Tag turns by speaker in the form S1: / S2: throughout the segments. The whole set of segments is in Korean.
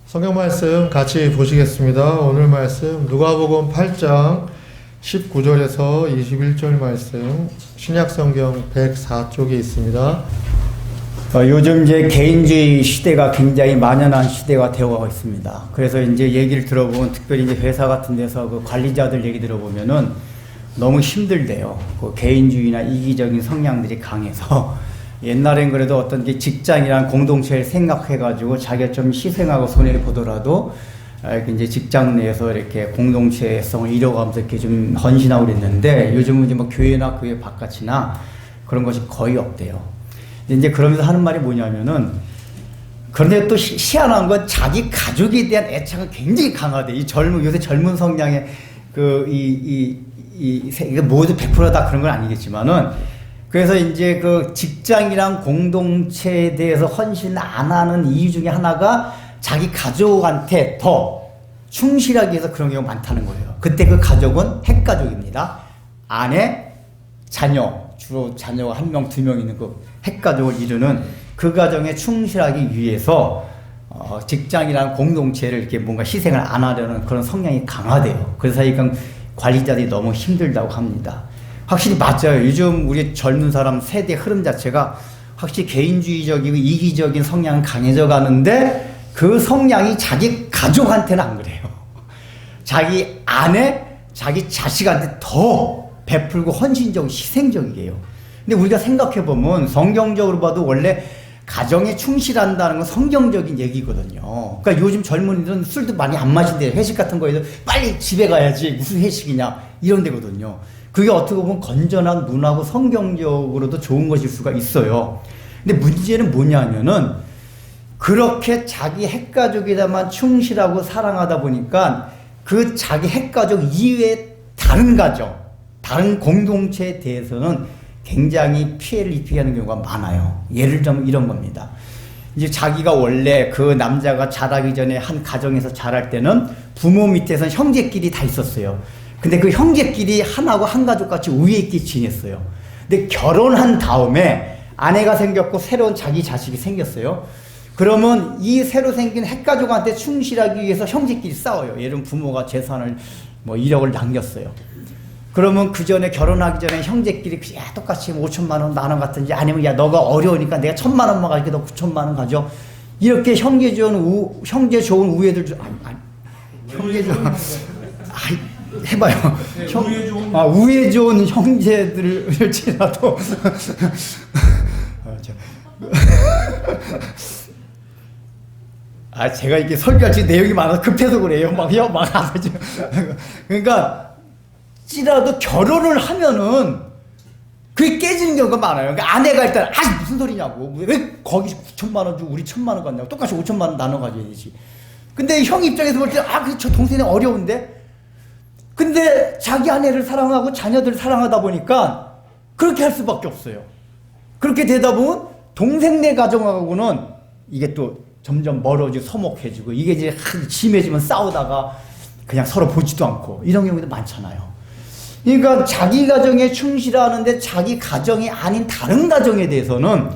S1: 성경 말씀 같이 보시겠습니다. 오늘 말씀 누가복음 8장 19절에서 21절 말씀 신약성경 104쪽에 있습니다.
S2: 요즘 이제 개인주의 시대가 굉장히 만연한 시대가 되어가고 있습니다. 그래서 이제 얘기를 들어보면 특별히 이제 회사 같은 데서 그 관리자들 얘기 들어보면은 너무 힘들대요. 그 개인주의나 이기적인 성향들이 강해서 옛날엔 그래도 어떤 게 직장이란 공동체를 생각해가지고 자기가 좀 희생하고 손해 보더라도 이제 직장 내에서 이렇게 공동체성을 이뤄가면서 이렇게 좀 헌신하고 그랬는데 요즘은 이제 뭐 교회나 교회 바깥이나 그런 것이 거의 없대요. 이제 그러면서 하는 말이 뭐냐면은 그런데 또 희한한 건 자기 가족에 대한 애착은 굉장히 강하대. 요새 젊은 성향의 이게 모두 100%다 그런 건 아니겠지만은 그래서 이제 그 직장이랑 공동체에 대해서 헌신 안 하는 이유 중에 하나가 자기 가족한테 더 충실하기 위해서 그런 경우가 많다는 거예요. 그때 그 가족은 핵가족입니다. 아내, 자녀, 주로 자녀가 1명, 2명 있는 그 핵가족을 이루는 그 가정에 충실하기 위해서 직장이랑 공동체를 이렇게 뭔가 희생을 안 하려는 그런 성향이 강하대요. 그래서 이건 관리자들이 너무 힘들다고 합니다. 확실히 맞아요. 요즘 우리 젊은 사람 세대 흐름 자체가 확실히 개인주의적이고 이기적인 성향은 강해져 가는데 그 성향이 자기 가족한테는 안 그래요. 자기 아내, 자기 자식한테 더 베풀고 헌신적이고 희생적이에요. 근데 우리가 생각해보면 성경적으로 봐도 원래 가정에 충실한다는 건 성경적인 얘기거든요. 그러니까 요즘 젊은이들은 술도 많이 안 마신대요. 회식 같은 거에도 빨리 집에 가야지 무슨 회식이냐 이런 데거든요. 그게 어떻게 보면 건전한 문화고 성경적으로도 좋은 것일 수가 있어요. 근데 문제는 뭐냐면은 그렇게 자기 핵가족에다만 충실하고 사랑하다 보니까 그 자기 핵가족 이외의 다른 가정, 다른 공동체에 대해서는 굉장히 피해를 입히게 하는 경우가 많아요. 예를 들면 이런 겁니다. 이제 자기가 원래 그 남자가 자라기 전에 한 가정에서 자랄 때는 부모 밑에서는 형제끼리 다 있었어요. 근데 그 형제끼리 하나고 한 가족같이 위에 있게 지냈어요. 근데 결혼한 다음에 아내가 생겼고 새로운 자기 자식이 생겼어요. 그러면 이 새로 생긴 핵가족한테 충실하기 위해서 형제끼리 싸워요. 예를 들면 부모가 재산을 뭐 1억을 남겼어요. 그러면 그 전에 결혼하기 전에 형제끼리 야 똑같이 5천만 원, 만 원 같은지 아니면 야 너가 어려우니까 내가 1,000만 원만 가지고 너 9천만 원 가져. 이렇게 형제 좋은 우애들 형제 좋은 해봐요. 우애 좋은 형제들을 지나도 제가 이렇게 설교할 때 내용이 많아서 급해서 그래요. 그러니까 찌라도 결혼을 하면은 그게 깨지는 경우가 많아요. 그러니까 아내가 일단 무슨 소리냐고 왜 거기 9천만 원 주고 우리 1,000만 원 갖냐고 똑같이 5천만 원 나눠 가져야 되지. 근데 형 입장에서 볼 때 저 동생이 어려운데 근데 자기 아내를 사랑하고 자녀들을 사랑하다 보니까 그렇게 할 수밖에 없어요. 그렇게 되다 보면 동생네 가정하고는 이게 또 점점 멀어지고 서먹해지고 이게 이제 심해지면 싸우다가 그냥 서로 보지도 않고 이런 경우도 많잖아요. 그러니까 자기 가정에 충실하는데 자기 가정이 아닌 다른 가정에 대해서는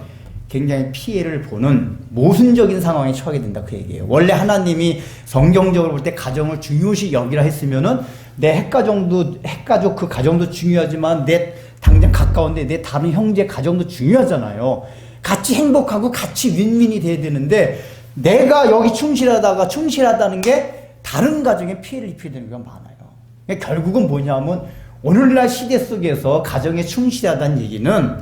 S2: 굉장히 피해를 보는 모순적인 상황에 처하게 된다 그 얘기예요. 원래 하나님이 성경적으로 볼 때 가정을 중요시 여기라 했으면은 내 핵가족 그 가정도 중요하지만 내 당장 가까운데 내 다른 형제 가정도 중요하잖아요. 같이 행복하고 같이 윈윈이 돼야 되는데 내가 여기 충실하다는 게 다른 가정에 피해를 입히게 되는 경우가 많아요. 그러니까 결국은 뭐냐면 오늘날 시대 속에서 가정에 충실하다는 얘기는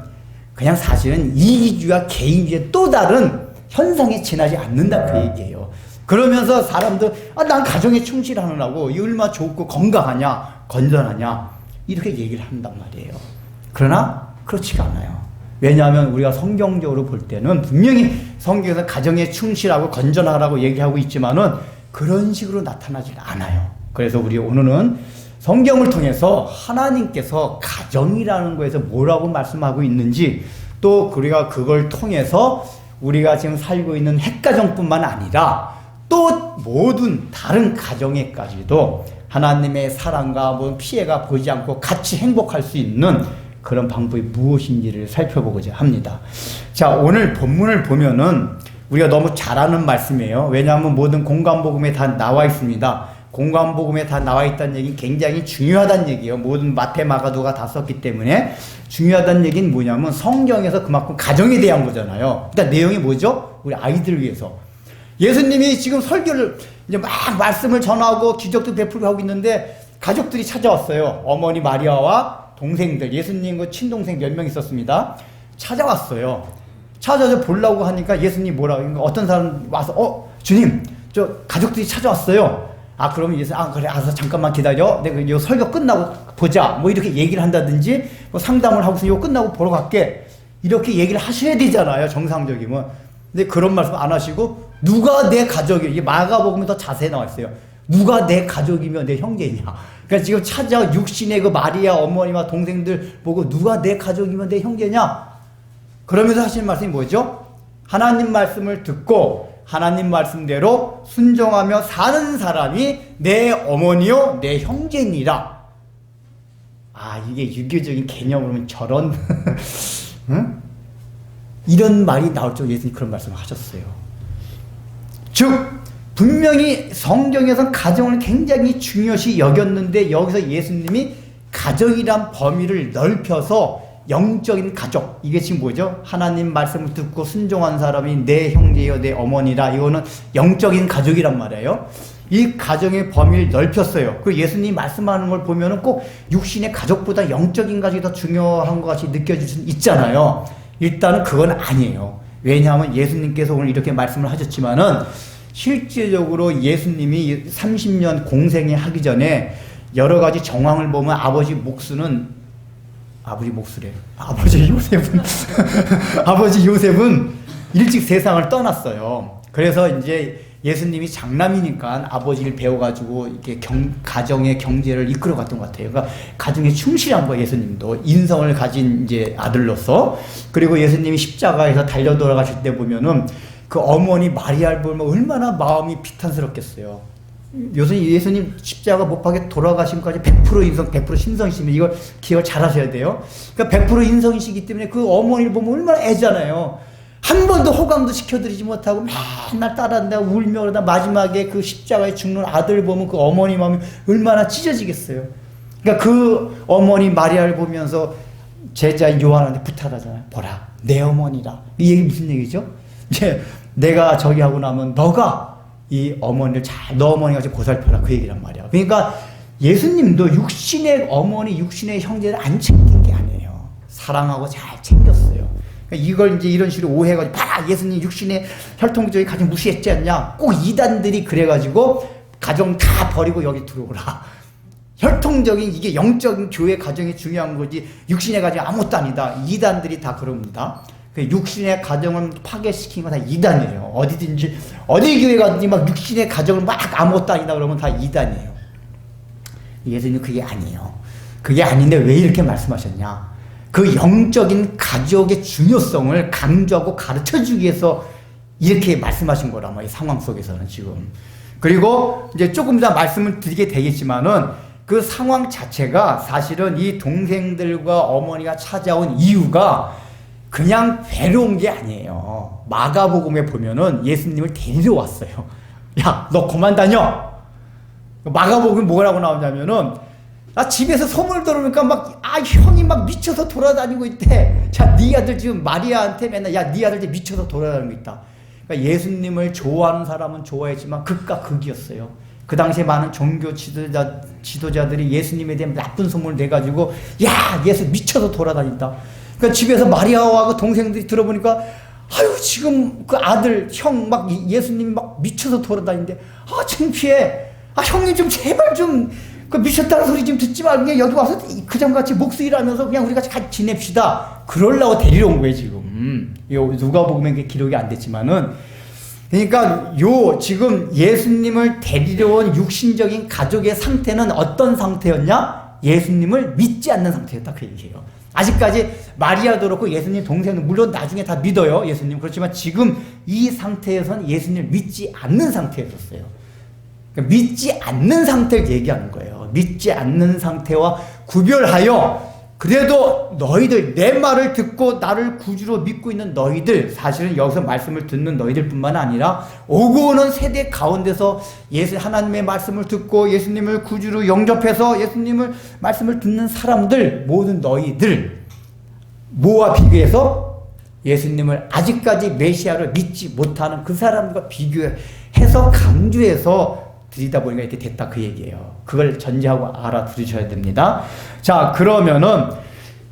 S2: 그냥 사실은 이기주의와 개인주의의 또 다른 현상에 지나지 않는다 그 얘기예요. 그러면서 사람들 난 가정에 충실하느라고 이 얼마나 좋고 건강하냐 건전하냐 이렇게 얘기를 한단 말이에요. 그러나 그렇지가 않아요. 왜냐하면 우리가 성경적으로 볼 때는 분명히 성경에서 가정에 충실하고 건전하라고 얘기하고 있지만은 그런 식으로 나타나지 않아요. 그래서 우리 오늘은 성경을 통해서 하나님께서 가정이라는 거에서 뭐라고 말씀하고 있는지 또 우리가 그걸 통해서 우리가 지금 살고 있는 핵가정뿐만 아니라 또 모든 다른 가정에까지도 하나님의 사랑과 피해가 보이지 않고 같이 행복할 수 있는 그런 방법이 무엇인지를 살펴보고자 합니다. 자, 오늘 본문을 보면은 우리가 너무 잘 아는 말씀이에요. 왜냐하면 모든 공관복음에 다 나와 있습니다. 공관복음에 다 나와 있다는 얘기는 굉장히 중요하다는 얘기예요. 모든 마태, 마가도가 다 썼기 때문에 중요하다는 얘기는 뭐냐면 성경에서 그만큼 가정에 대한 거잖아요. 그러니까 내용이 뭐죠? 우리 아이들을 위해서. 예수님이 지금 설교를 이제 막 말씀을 전하고 기적도 베풀고 하고 있는데 가족들이 찾아왔어요. 어머니 마리아와 동생들, 예수님 그 친동생 몇 명 있었습니다. 찾아왔어요. 찾아서 보려고 하니까 예수님 뭐라고, 그러니까 어떤 사람 와서, 주님, 저 가족들이 찾아왔어요. 아, 그러면 예수님, 그래, 알아서 잠깐만 기다려. 내가 이 설교 끝나고 보자. 뭐 이렇게 얘기를 한다든지, 뭐 상담을 하고서 이거 끝나고 보러 갈게. 이렇게 얘기를 하셔야 되잖아요, 정상적이면. 근데 그런 말씀 안 하시고, 누가 내 가족이에요? 이게 마가복음에 더 자세히 나와 있어요. 누가 내 가족이며 내 형제냐. 그러니까 지금 찾아온 육신의 그 마리아 어머니와 동생들 보고 누가 내 가족이며 내 형제냐? 그러면서 하시는 말씀이 뭐죠? 하나님 말씀을 듣고 하나님 말씀대로 순종하며 사는 사람이 내 어머니요 내 형제니라. 아, 이게 유교적인 개념으로 보면 저런 응? 이런 말이 나올 줄 예수님 그런 말씀을 하셨어요. 즉 분명히 성경에서는 가정을 굉장히 중요시 여겼는데 여기서 예수님이 가정이란 범위를 넓혀서 영적인 가족, 이게 지금 뭐죠? 하나님 말씀을 듣고 순종한 사람이 내 형제요 내 어머니라. 이거는 영적인 가족이란 말이에요. 이 가정의 범위를 넓혔어요. 그 예수님이 말씀하는 걸 보면은 꼭 육신의 가족보다 영적인 가족이 더 중요한 것 같이 느껴질 수 있잖아요. 일단은 그건 아니에요. 왜냐하면 예수님께서 오늘 이렇게 말씀을 하셨지만은 실제적으로 예수님이 30년 공생에 하기 전에 여러 가지 정황을 보면 아버지 목수래요. 아버지 요셉은 아버지 요셉은 일찍 세상을 떠났어요. 그래서 이제 예수님이 장남이니까 아버지를 배워가지고 이렇게 가정의 경제를 이끌어갔던 것 같아요. 그러니까 가정에 충실한 거예요. 예수님도 인성을 가진 이제 아들로서. 그리고 예수님이 십자가에서 달려 돌아가실 때 보면은 그 어머니 마리아를 보면 얼마나 마음이 비탄스럽겠어요. 예수님 십자가 못 박에 돌아가심까지 100% 인성, 100% 신성이시면 이걸 기억을 잘 하셔야 돼요. 그러니까 100% 인성이시기 때문에 그 어머니를 보면 얼마나 애잖아요. 한 번도 호감도 시켜드리지 못하고 맨날 따라한다 울며 그러다 마지막에 그 십자가에 죽는 아들을 보면 그 어머니 마음이 얼마나 찢어지겠어요. 그러니까 그 어머니 마리아를 보면서 제자 요한한테 부탁하잖아요. 보라, 내 어머니라. 이 얘기 무슨 얘기죠? 이제 내가 저기 하고 나면 너가 이 어머니를 너 어머니가 좀 보살펴라. 그 얘기란 말이야. 그러니까 예수님도 육신의 어머니, 육신의 형제를 안 챙긴 게 아니에요. 사랑하고 잘 챙겼어요. 그러니까 이걸 이제 이런 식으로 오해해가지고, 봐라, 예수님 육신의 혈통적인 가정 무시했지 않냐? 꼭 이단들이 그래가지고 가정 다 버리고 여기 들어오라. 혈통적인 이게 영적인 교회 가정이 중요한 거지 육신의 가정이 아무것도 아니다. 이단들이 다 그럽니다. 육신의 가정을 파괴시킨 건 다 이단이에요. 어디든지 어디 교회 가든지 막 육신의 가정을 막 아무것도 아니다 그러면 다 이단이에요. 예수님 그게 아니에요. 그게 아닌데 왜 이렇게 말씀하셨냐? 그 영적인 가족의 중요성을 강조하고 가르쳐주기 위해서 이렇게 말씀하신 거란 말이에요. 이 상황 속에서는 지금. 그리고 이제 조금 더 말씀을 드리게 되겠지만은 그 상황 자체가 사실은 이 동생들과 어머니가 찾아온 이유가 그냥 괴로운 게 아니에요. 마가복음에 보면은 예수님을 데리러 왔어요. 야, 너 그만 다녀. 마가복음 뭐라고 나오냐면은 나 집에서 소문을 들으니까 막 형이 막 미쳐서 돌아다니고 있대. 자, 네 아들 지금 마리아한테 맨날 네 아들 지금 미쳐서 돌아다니고 있다. 그러니까 예수님을 좋아하는 사람은 좋아했지만 극과 극이었어요. 그 당시에 많은 종교 지도자들이 예수님에 대한 나쁜 소문을 내가지고 예수 미쳐서 돌아다닌다. 그러니까 집에서 마리아와 그 동생들이 들어보니까 지금 그 아들 형 막 예수님이 막 미쳐서 돌아다니는데 창피해. 형님 좀 제발 좀 그 미쳤다는 소리 좀 듣지 말고 그냥 여기 와서 그전같이 목수일하면서 그냥 우리 같이 지냅시다. 그러려고 데리러 온 거예요 지금. 누가복음에 기록이 안 됐지만은. 그러니까 지금 예수님을 데리러 온 육신적인 가족의 상태는 어떤 상태였냐? 예수님을 믿지 않는 상태였다 그 얘기예요. 아직까지 마리아도 그렇고 예수님 동생은 물론 나중에 다 믿어요. 예수님. 그렇지만 지금 이 상태에서는 예수님을 믿지 않는 상태였었어요. 그러니까 믿지 않는 상태를 얘기하는 거예요. 믿지 않는 상태와 구별하여 그래도 너희들 내 말을 듣고 나를 구주로 믿고 있는 너희들, 사실은 여기서 말씀을 듣는 너희들뿐만 아니라 오고 오는 세대 가운데서 하나님의 말씀을 듣고 예수님을 구주로 영접해서 예수님을 말씀을 듣는 사람들, 모든 너희들 뭐와 비교해서 예수님을 아직까지 메시아로 믿지 못하는 그 사람과 비교해서 강조해서 드리다 보니까 이렇게 됐다, 그 얘기예요. 그걸 전제하고 알아들으셔야 됩니다. 자, 그러면은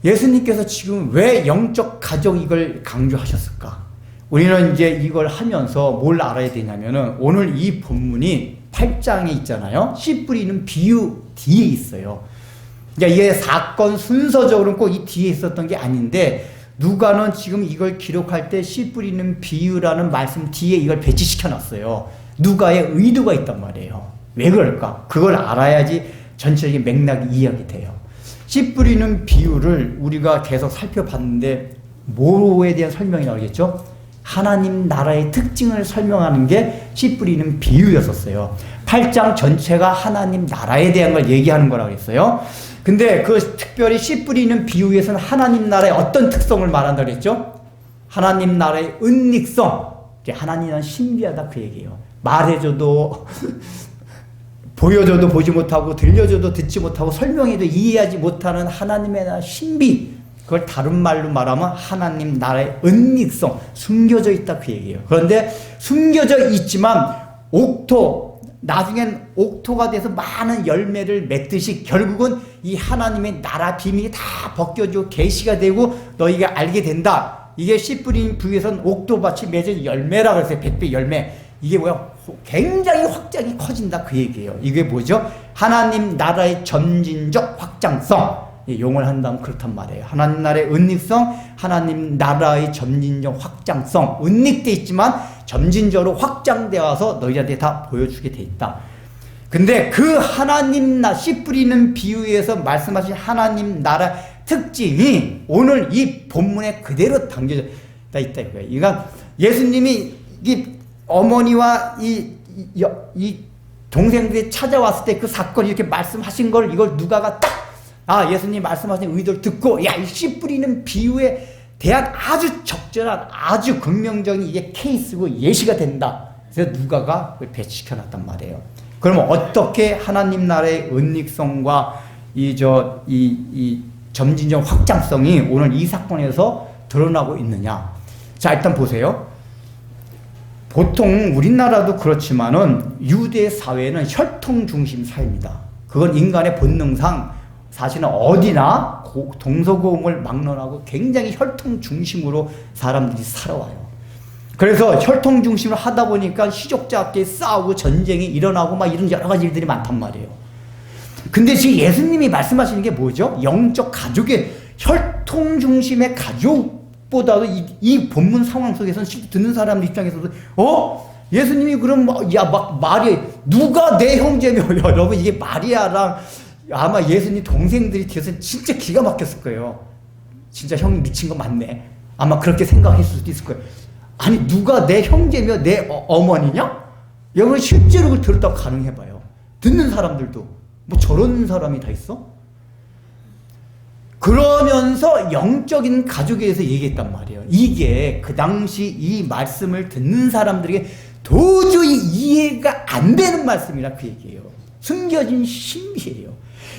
S2: 예수님께서 지금 왜 영적 가족 이걸 강조하셨을까? 우리는 이제 이걸 하면서 뭘 알아야 되냐면은 오늘 이 본문이 8장에 있잖아요. 씨 뿌리는 비유 뒤에 있어요. 그러니까 이게 사건 순서적으로는 꼭 이 뒤에 있었던 게 아닌데, 누가는 지금 이걸 기록할 때 씨 뿌리는 비유라는 말씀 뒤에 이걸 배치시켜 놨어요. 누가의 의도가 있단 말이에요. 왜 그럴까? 그걸 알아야지 전체적인 맥락이 이해하게 돼요. 씨 뿌리는 비유를 우리가 계속 살펴봤는데 뭐에 대한 설명이 나오겠죠? 하나님 나라의 특징을 설명하는 게 씨 뿌리는 비유였었어요. 8장 전체가 하나님 나라에 대한 걸 얘기하는 거라고 했어요. 근데 그 특별히 씨 뿌리는 비유에서는 하나님 나라의 어떤 특성을 말한다고 했죠? 하나님 나라의 은닉성. 하나님 나라는 신비하다, 그 얘기예요. 말해줘도 보여줘도 보지 못하고 들려줘도 듣지 못하고 설명해도 이해하지 못하는 하나님의 나라 신비, 그걸 다른 말로 말하면 하나님 나라의 은닉성, 숨겨져 있다, 그 얘기예요. 그런데 숨겨져 있지만 나중엔 옥토가 돼서 많은 열매를 맺듯이 결국은 이 하나님의 나라 비밀이 다 벗겨지고 계시가 되고 너희가 알게 된다. 이게 씨 뿌린 부위에서는 옥토밭이 맺은 열매라고 해서 100배 열매. 이게 뭐야? 굉장히 확장이 커진다, 그 얘기예요. 이게 뭐죠? 하나님 나라의 점진적 확장성. 용을 한다면 그렇단 말이에요. 하나님 나라의 은닉성, 하나님 나라의 점진적 확장성. 은닉돼 있지만 점진적으로 확장되어 와서 너희한테 다 보여주게 돼 있다. 근데 그 하나님 씨 뿌리는 비유에서 말씀하신 하나님 나라 특징이 오늘 이 본문에 그대로 담겨져 있다 이거예요. 그러니까 예수님이 이 어머니와 이 동생들이 찾아왔을 때 그 사건 이렇게 말씀하신 걸, 이걸 누가가 딱 예수님 말씀하신 의도를 듣고 이 씨 뿌리는 비유에 대한 아주 적절한 아주 극명적인 이게 케이스고 예시가 된다. 그래서 누가가 그걸 배치시켜 놨단 말이에요. 그러면 어떻게 하나님 나라의 은닉성과 이 점진적 확장성이 오늘 이 사건에서 드러나고 있느냐? 자, 일단 보세요. 보통 우리나라도 그렇지만은 유대 사회는 혈통 중심 사회입니다. 그건 인간의 본능상 사실은 어디나 동서고금을 막론하고 굉장히 혈통 중심으로 사람들이 살아와요. 그래서 혈통 중심을 하다 보니까 시족자끼리 싸우고 전쟁이 일어나고 막 이런 여러 가지 일들이 많단 말이에요. 근데 지금 예수님이 말씀하시는 게 뭐죠? 영적 가족의 혈통 중심의 가족보다도 이 본문 상황 속에서는 듣는 사람 입장에서도 예수님이 그럼 말이 누가 내 형제며 여러분, 이게 마리아랑 아마 예수님 동생들이 뒤에서 진짜 기가 막혔을 거예요. 진짜 형이 미친 거 맞네. 아마 그렇게 생각했을 수도 있을 거예요. 아니, 누가 내 형제며 내 어머니냐? 여러분 실제로 그걸 들었다고 가능해봐요. 듣는 사람들도 뭐 저런 사람이 다 있어? 그러면서 영적인 가족에 대해서 얘기했단 말이에요. 이게 그 당시 이 말씀을 듣는 사람들에게 도저히 이해가 안 되는 말씀이라 그 얘기예요. 숨겨진 신비예요.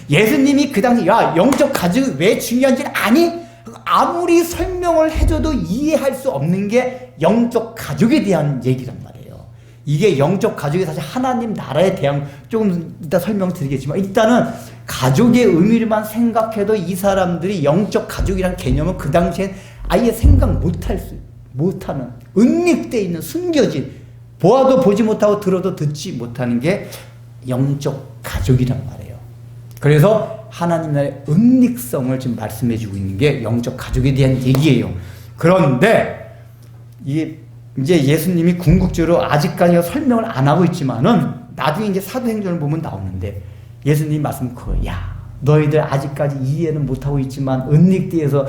S2: 예수님이 그 당시 영적 가족이 왜 중요한지 아니? 아무리 설명을 해줘도 이해할 수 없는 게 영적 가족에 대한 얘기란 말이에요. 이게 영적 가족이 사실 하나님 나라에 대한, 조금 이따 설명드리겠지만 일단은 가족의 의미를만 생각해도 이 사람들이 영적 가족이란 개념은 그 당시엔 아예 생각 못하는 은닉되어 있는, 숨겨진, 보아도 보지 못하고 들어도 듣지 못하는 게 영적 가족이란 말이에요. 그래서 하나님 나라의 은닉성을 지금 말씀해주고 있는 게 영적 가족에 대한 얘기예요. 그런데 이제 예수님이 궁극적으로 아직까지 설명을 안 하고 있지만은 나중에 이제 사도행전을 보면 나오는데 예수님이 말씀 너희들 아직까지 이해는 못하고 있지만 은닉되어서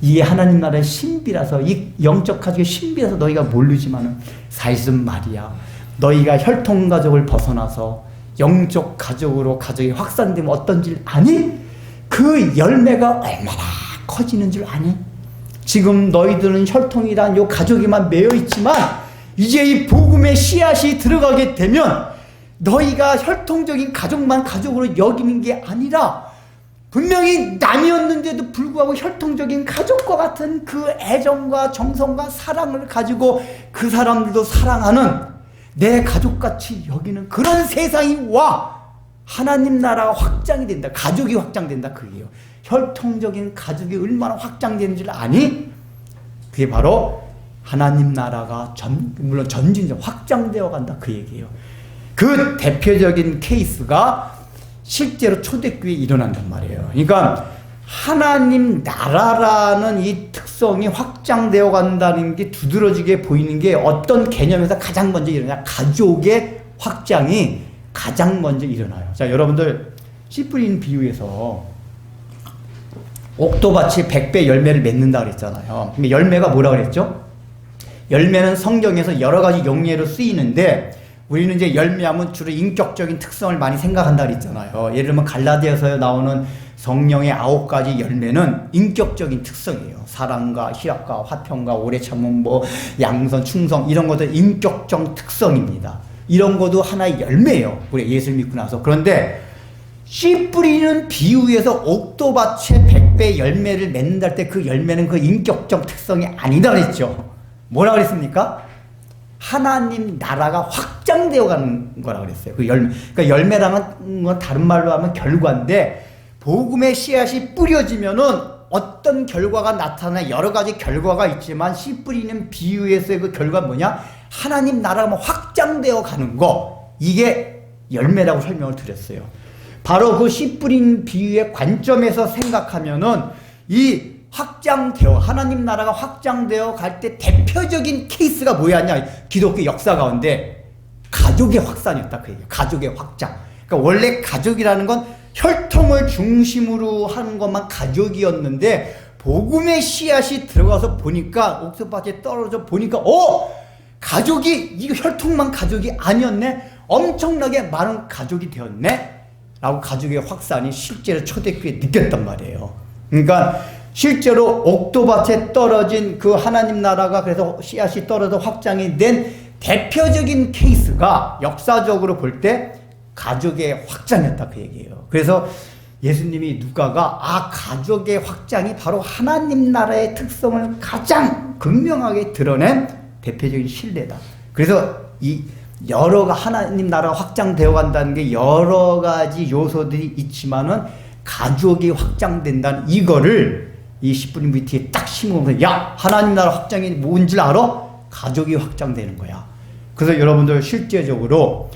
S2: 이게 하나님 나라의 신비라서, 이 영적 가족의 신비라서 너희가 모르지만은 사실은 말이야, 너희가 혈통 가족을 벗어나서 영적 가족으로 가족이 확산되면 어떤지 아니? 그 열매가 얼마나 커지는 줄 아니? 지금 너희들은 혈통이란 요 가족에만 매여 있지만 이제 이 복음의 씨앗이 들어가게 되면 너희가 혈통적인 가족만 가족으로 여기는 게 아니라 분명히 남이었는데도 불구하고 혈통적인 가족과 같은 그 애정과 정성과 사랑을 가지고 그 사람들도 사랑하는 내 가족같이 여기는 그런 세상이 와 하나님 나라가 확장이 된다. 가족이 확장된다. 그게요. 혈통적인 가족이 얼마나 확장되는 줄 아니? 그게 바로 하나님 나라가 물론 전진적 확장되어 간다. 그 얘기예요. 그 대표적인 케이스가 실제로 초대교회에 일어난단 말이에요. 그러니까 하나님 나라라는 이 특성이 확장되어 간다는 게 두드러지게 보이는 게 어떤 개념에서 가장 먼저 일어나냐? 가족의 확장이 가장 먼저 일어나요. 자, 여러분들 씨 뿌리는 비유에서 옥토밭이 100배 열매를 맺는다 그랬잖아요. 근데 열매가 뭐라 그랬죠? 열매는 성경에서 여러 가지 용례로 쓰이는데 우리는 이제 열매하면 주로 인격적인 특성을 많이 생각한다 그랬잖아요. 예를 들면 갈라디아서에 나오는 성령의 9가지 열매는 인격적인 특성이에요. 사랑과 희락과 화평과 오래 참음, 양선, 충성 이런 것들 인격적 특성입니다. 이런 것도 하나의 열매예요. 우리 예수를 믿고 나서. 그런데 씨 뿌리는 비유에서 옥토밭에 100배 열매를 맺는다 할 때 그 열매는 그 인격적 특성이 아니다 그랬죠. 뭐라 그랬습니까? 하나님 나라가 확장되어 가는 거라 그랬어요. 그 열매. 그러니까 열매라는 건 다른 말로 하면 결과인데 복음의 씨앗이 뿌려지면은 어떤 결과가 나타나 여러 가지 결과가 있지만 씨 뿌리는 비유에서의 그 결과는 뭐냐? 하나님 나라가 확장되어 가는 거. 이게 열매라고 설명을 드렸어요. 바로 그 씨 뿌린 비유의 관점에서 생각하면은 이 확장되어 하나님 나라가 확장되어 갈 때 대표적인 케이스가 뭐였냐? 기독교 역사 가운데 가족의 확산이었다 그 얘기예요. 가족의 확장. 그러니까 원래 가족이라는 건 혈통을 중심으로 하는 것만 가족이었는데 복음의 씨앗이 들어가서 보니까 옥토밭에 떨어져 보니까 가족이 이거 혈통만 가족이 아니었네. 엄청나게 많은 가족이 되었네. 라고 가족의 확산이 실제로 초대교회에 느꼈단 말이에요. 그러니까 실제로 옥토밭에 떨어진 그 하나님 나라가 그래서 씨앗이 떨어져 확장이 된 대표적인 케이스가 역사적으로 볼 때 가족의 확장이었다 그 얘기예요. 그래서 예수님이 누가가 가족의 확장이 바로 하나님 나라의 특성을 가장 극명하게 드러낸 대표적인 신뢰다. 그래서 이 여러가 하나님 나라가 확장되어 간다는 게 여러 가지 요소들이 있지만은 가족이 확장된다는 이거를 이 10분 밑에 딱 심으면서 야 하나님 나라 확장이 뭔지 알아? 가족이 확장되는 거야. 그래서 여러분들 실제적으로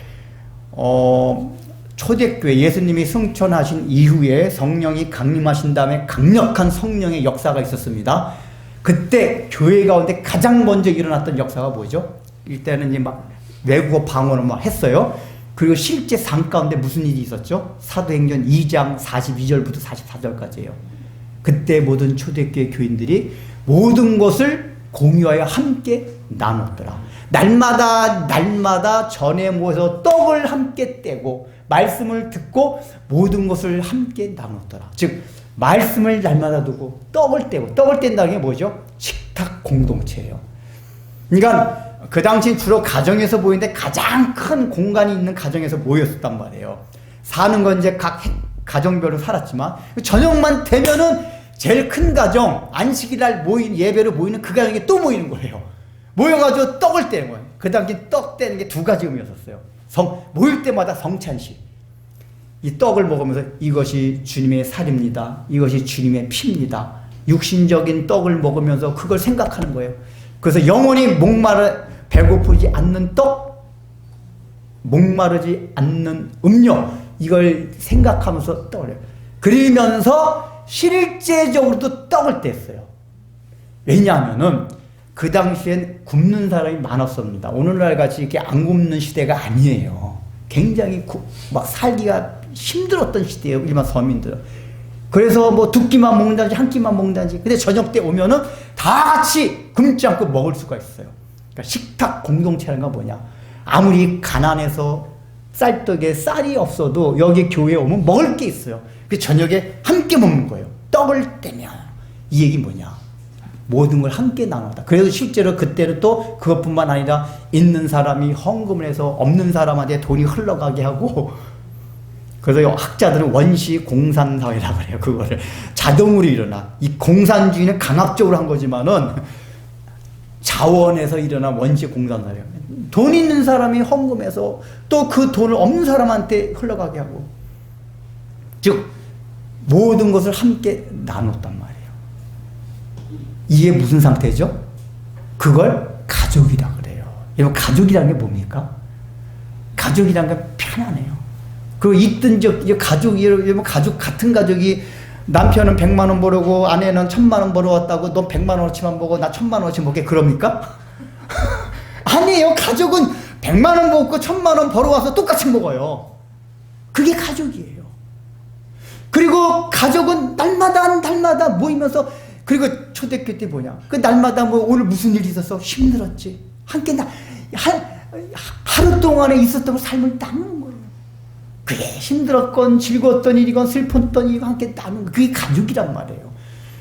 S2: 초대교회 예수님이 승천하신 이후에 성령이 강림하신 다음에 강력한 성령의 역사가 있었습니다. 그때 교회 가운데 가장 먼저 일어났던 역사가 뭐죠? 이때는 이제 막 외국어 방언을 막 했어요. 그리고 실제 삶 가운데 무슨 일이 있었죠? 사도행전 2장 42절부터 44절까지예요. 그때 모든 초대교회 교인들이 모든 것을 공유하여 함께 나눴더라. 날마다 전에 모여서 떡을 함께 떼고 말씀을 듣고 모든 것을 함께 나눴더라. 즉 말씀을 날마다 두고 떡을 떼고 떡을 뗀다는 게 뭐죠? 식탁 공동체예요. 그러니까 그 당시 주로 가정에서 모이는데 가장 큰 공간이 있는 가정에서 모였었단 말이에요. 사는 건 이제 각 가정별로 살았지만 저녁만 되면은 제일 큰 가정 안식일날 모인 예배로 모이는 그 가정에 또 모이는 거예요. 모여가지고 떡을 떼는 거예요. 그 당시 떡 떼는 게 두 가지 의미였었어요. 모일 때마다 성찬식. 이 떡을 먹으면서 이것이 주님의 살입니다. 이것이 주님의 피입니다. 육신적인 떡을 먹으면서 그걸 생각하는 거예요. 그래서 영원히 배고프지 않는 떡, 목마르지 않는 음료, 이걸 생각하면서 떡을 해요. 그러면서 실제적으로도 떡을 뗐어요. 왜냐하면은 그 당시엔 굶는 사람이 많았습니다. 오늘날 같이 이렇게 안 굶는 시대가 아니에요. 굉장히 막 살기가 힘들었던 시대예요. 일반 서민들은. 그래서 뭐 두 끼만 먹는다든지 한 끼만 먹는다든지. 근데 저녁 때 오면은 다 같이 굶지 않고 먹을 수가 있어요. 그러니까 식탁 공동체라는 건 뭐냐? 아무리 가난해서 쌀떡에 쌀이 없어도 여기 교회에 오면 먹을 게 있어요. 그 저녁에 함께 먹는 거예요. 떡을 떼면. 이 얘기 뭐냐? 모든 걸 함께 나누다. 그래서 실제로 그때는 또 그것뿐만 아니라 있는 사람이 헌금을 해서 없는 사람한테 돈이 흘러가게 하고, 그래서 학자들은 원시 공산사회라고 그래요. 그거를 자동으로 일어나. 이 공산주의는 강압적으로 한 거지만은 자원에서 일어난 원시 공산사회. 돈 있는 사람이 헌금해서 또 그 돈을 없는 사람한테 흘러가게 하고, 즉 모든 것을 함께 나눴단 말이에요. 이게 무슨 상태죠? 그걸 가족이라 그래요. 여러분, 가족이라는 게 뭡니까? 가족이라는 게 편안해요. 그 있던 가족이, 가족, 같은 가족이 남편은 100만 원 벌고 아내는 1000만 원 벌어왔다고 넌 100만 원어치만 먹어 나 1000만 원어치 먹게 그럽니까? 아니에요. 가족은 100만 원 먹고 1000만 원 벌어와서 똑같이 먹어요. 그게 가족이에요. 그리고 가족은 날마다 모이면서, 그리고 초대교 때 뭐냐? 그 날마다 뭐 오늘 무슨 일이 있었어? 힘들었지. 함께 하루 동안에 있었던 삶을 나누는 거예요. 그게 힘들었건 즐거웠던 일이건 슬펐던 일이건 함께 나누는 거. 그게 가족이란 말이에요.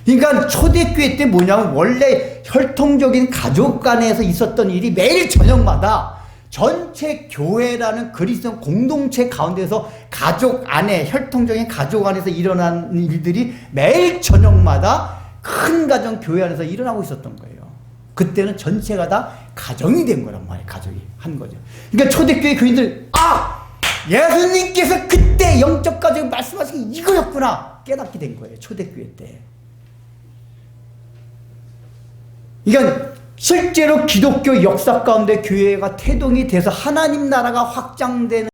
S2: 그러니까 초대교회 때 뭐냐면 원래 혈통적인 가족 간에서 있었던 일이 매일 저녁마다 전체 교회라는 그리스도 공동체 가운데서 가족 안에, 혈통적인 가족 안에서 일어나는 일들이 매일 저녁마다 큰 가정 교회 안에서 일어나고 있었던 거예요. 그때는 전체가 다 가정이 된 거란 말이에요. 가족이 한 거죠. 그러니까 초대교회 교인들, 예수님께서 그때 영적 가족을 말씀하신 게 이거였구나 깨닫게 된 거예요. 초대교회 때. 그러니까 실제로 기독교 역사 가운데 교회가 태동이 돼서 하나님 나라가 확장되는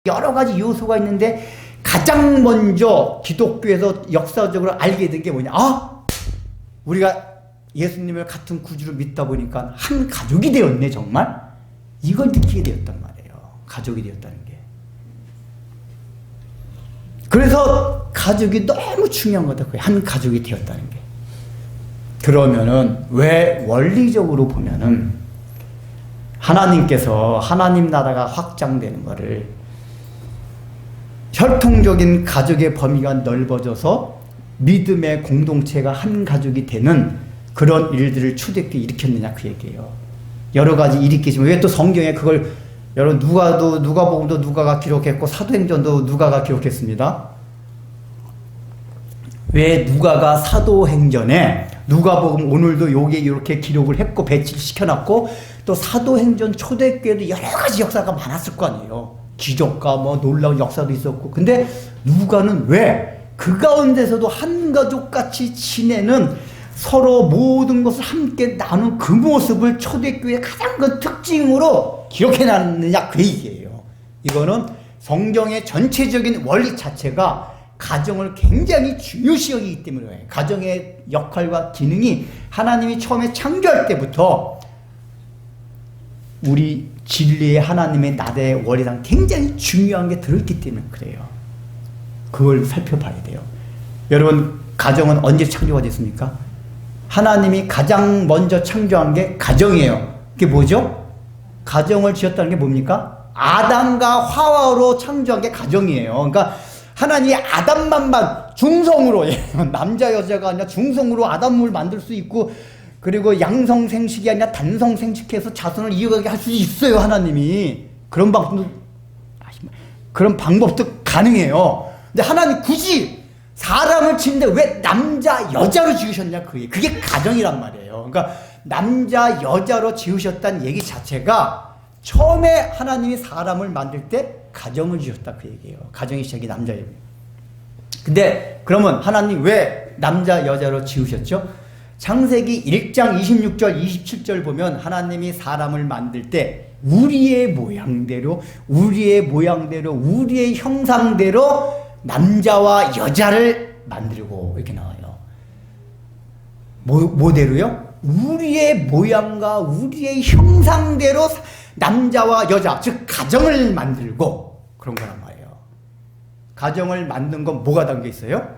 S2: 여러 가지 요소가 있는데, 가장 먼저 기독교에서 역사적으로 알게 된 게 뭐냐? 우리가 예수님을 같은 구주로 믿다 보니까 한 가족이 되었네, 정말? 이걸 느끼게 되었단 말이에요. 가족이 되었다는 게. 그래서 가족이 너무 중요한 거다. 한 가족이 되었다는 게. 그러면은 왜 원리적으로 보면은 하나님께서 하나님 나라가 확장되는 거를 혈통적인 가족의 범위가 넓어져서 믿음의 공동체가 한 가족이 되는 그런 일들을 초대교회 일으켰느냐 그 얘기예요. 여러 가지 일으키지만 왜 또 성경에 그걸, 여러분, 누가복음도 누가가 기록했고 사도행전도 누가가 기록했습니다. 왜 누가가 사도행전에, 누가복음 오늘도 여기에 이렇게 기록을 했고 배치를 시켜놨고, 또 사도행전 초대교회도 여러 가지 역사가 많았을 거 아니에요. 기적과 뭐 놀라운 역사도 있었고. 근데 누가는 왜 그 가운데서도 한 가족같이 지내는, 서로 모든 것을 함께 나눈 그 모습을 초대교회의 가장 큰 특징으로 기록해놨느냐 그 얘기예요. 이거는 성경의 전체적인 원리 자체가 가정을 굉장히 중요시 여기기 때문에, 가정의 역할과 기능이 하나님이 처음에 창조할 때부터 우리 진리의 하나님의 나라의 원리상 굉장히 중요한 게 들어있기 때문에 그래요. 그걸 살펴봐야 돼요. 여러분, 가정은 언제 창조가 됐습니까? 하나님이 가장 먼저 창조한 게 가정이에요. 그게 뭐죠? 가정을 지었다는 게 뭡니까? 아담과 하와로 창조한 게 가정이에요. 그러니까 하나님이 아담만 중성으로, 남자 여자가 아니라 중성으로 아담을 만들 수 있고, 그리고 양성생식이 아니라 단성생식해서 자손을 이어가게 할 수 있어요. 하나님이 그런 방법도 가능해요. 근데 하나님 굳이 사람을 짓는데 왜 남자 여자로 지으셨냐 그게 가정이란 말이에요. 그러니까 남자 여자로 지으셨다는 얘기 자체가 처음에 하나님이 사람을 만들 때 가정을 지었다 그 얘기예요. 가정의 시작이 남자예요. 근데 그러면 하나님 왜 남자 여자로 지으셨죠? 창세기 1장 26절 27절 보면 하나님이 사람을 만들 때 우리의 모양대로 우리의 형상대로 남자와 여자를 만들고 이렇게 나와요. 뭐대로요? 우리의 모양과 우리의 형상대로 남자와 여자, 즉 가정을 만들고 그런 거란 말이에요. 가정을 만든 건 뭐가 담겨 있어요?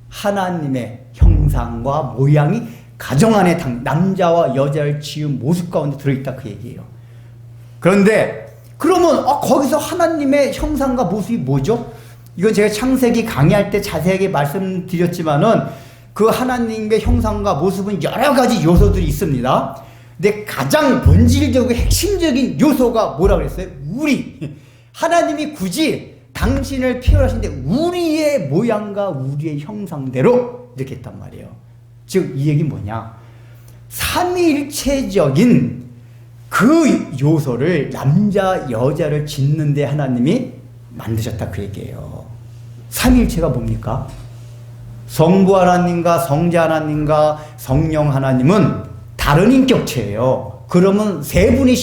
S2: 하나님의 형상과 모양이 가정 안에 남자와 여자를 지은 모습 가운데 들어있다 그 얘기예요. 그런데 그러면 거기서 하나님의 형상과 모습이 뭐죠? 이건 제가 창세기 강의할 때 자세하게 말씀드렸지만은 그 하나님의 형상과 모습은 여러 가지 요소들이 있습니다. 근데 가장 본질적이고 핵심적인 요소가 뭐라 그랬어요? 우리. 하나님이 굳이 당신을 표현하시는데 우리의 모양과 우리의 형상대로 이렇게 했단 말이에요. 즉 이 얘기는 뭐냐? 삼위일체적인 그 요소를 남자 여자를 짓는데 하나님이 만드셨다 그 얘기예요. 삼위일체가 뭡니까? 성부 하나님과 성자 하나님과 성령 하나님은 다른 인격체예요. 그러면 세 분이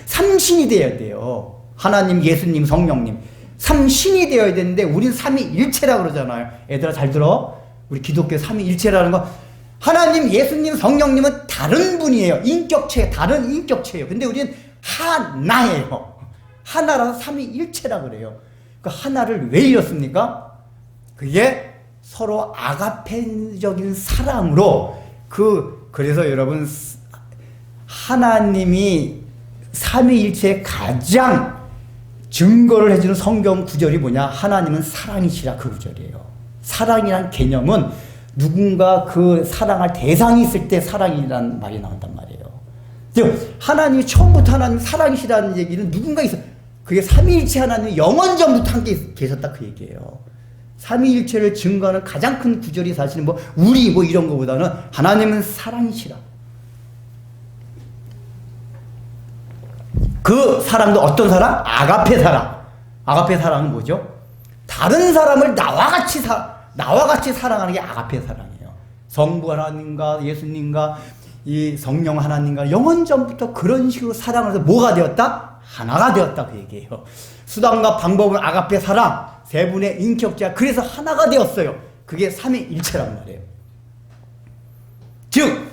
S2: 삼신이 되어야 돼요. 하나님, 예수님, 성령님. 삼신이 되어야 되는데 우린 삼위일체라고 그러잖아요. 얘들아 잘 들어. 우리 기독교 삼위일체라는 거. 하나님, 예수님, 성령님은 다른 분이에요. 인격체, 다른 인격체예요. 근데 우리는 하나예요. 하나라서 삼위일체라고 그래요. 그 하나를 왜 이뤘습니까? 그게 서로 아가페적인 사랑으로 그래서 여러분 하나님이 삼위일체의 가장 증거를 해주는 성경 구절이 뭐냐? 하나님은 사랑이시라 그 구절이에요. 사랑이란 개념은 누군가 그 사랑할 대상이 있을 때 사랑이라는 말이 나온단 말이에요. 하나님이 처음부터 하나님 사랑이시라는 얘기는 누군가 있어. 그게 삼위일체 하나님이 영원전부터 함께 계셨다 그 얘기예요. 삼위일체를 증거하는 가장 큰 구절이 사실은 우리 이런 거보다는 하나님은 사랑이시라. 그 사랑도 어떤 사랑? 아가페 사랑. 아가페 사랑은 뭐죠? 다른 사람을 나와 같이 사랑하는 게 아가페 사랑이에요. 성부 하나님과 예수님과 이 성령 하나님과 영원전부터 그런 식으로 사랑을 해서 뭐가 되었다? 하나가 되었다 그 얘기예요. 수단과 방법은 아가페 사랑, 세 분의 인격자, 그래서 하나가 되었어요. 그게 삼위일체란 말이에요. 즉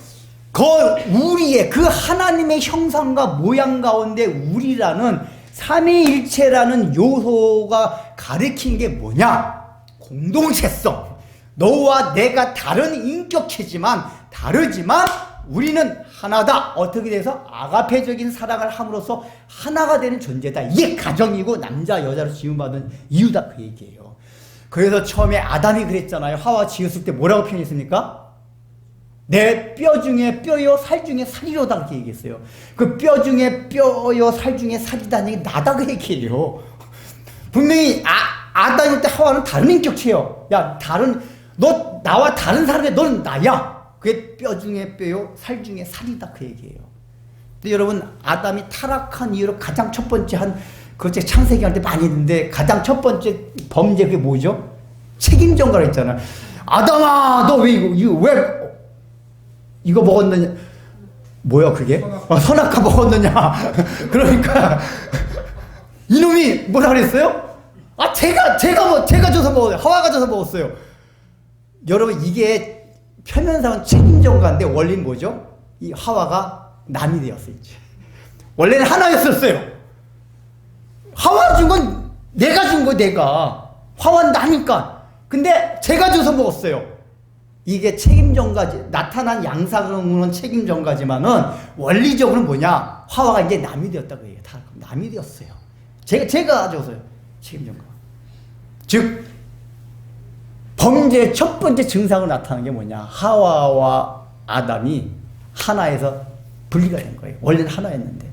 S2: 우리의 그 하나님의 형상과 모양 가운데 우리라는 삼위일체라는 요소가 가리키는 게 뭐냐? 공동체성. 너와 내가 다른 인격체지만 다르지만 우리는 하나다. 어떻게 돼서 아가페적인 사랑을 함으로써 하나가 되는 존재다. 이게 가정이고 남자 여자로 지음받은 이유다 그 얘기예요. 그래서 처음에 아담이 그랬잖아요. 하와 지었을 때 뭐라고 표현했습니까? 내 뼈 중에 뼈요 살 중에 살이로다 그렇게 얘기했어요. 그 뼈 중에 뼈요 살 중에 살이다는 얘기 나다 그 얘기예요. 분명히 아담일 때 하와는 다른 인격체예요. 야 너 나와 다른 사람인데 너는 나야. 그게 뼈 중에 뼈요 살 중에 살이다 그 얘기예요. 근데 여러분 아담이 타락한 이유로 가장 첫 번째 그것제 창세기 할 때 많이 있는데 가장 첫 번째 범죄 그게 뭐죠? 책임 전가를 했잖아요. 아담아 너 왜 이거 먹었느냐? 뭐야 그게? 선악과 먹었느냐? 그러니까 이놈이 뭐라 그랬어요? 제가 줘서 먹었어요. 하와가 줘서 먹었어요. 여러분 이게 표면상은 책임전가인데 원리는 뭐죠? 이 하와가 남이 되었어야지. 원래는 하나였었어요. 하와 준 건 내가 준 거 내가. 하와는 나니까. 근데 제가 줘서 먹었어요. 이게 책임전가지. 나타난 양상으로는 책임전가지만은 원리적으로는 뭐냐? 하와가 이제 남이 되었다고 해요. 다 남이 되었어요. 제가 줘서요. 책임전가. 즉 범죄의 첫 번째 증상을 나타나는 게 뭐냐? 하와와 아담이 하나에서 분리가 된 거예요. 원래는 하나였는데.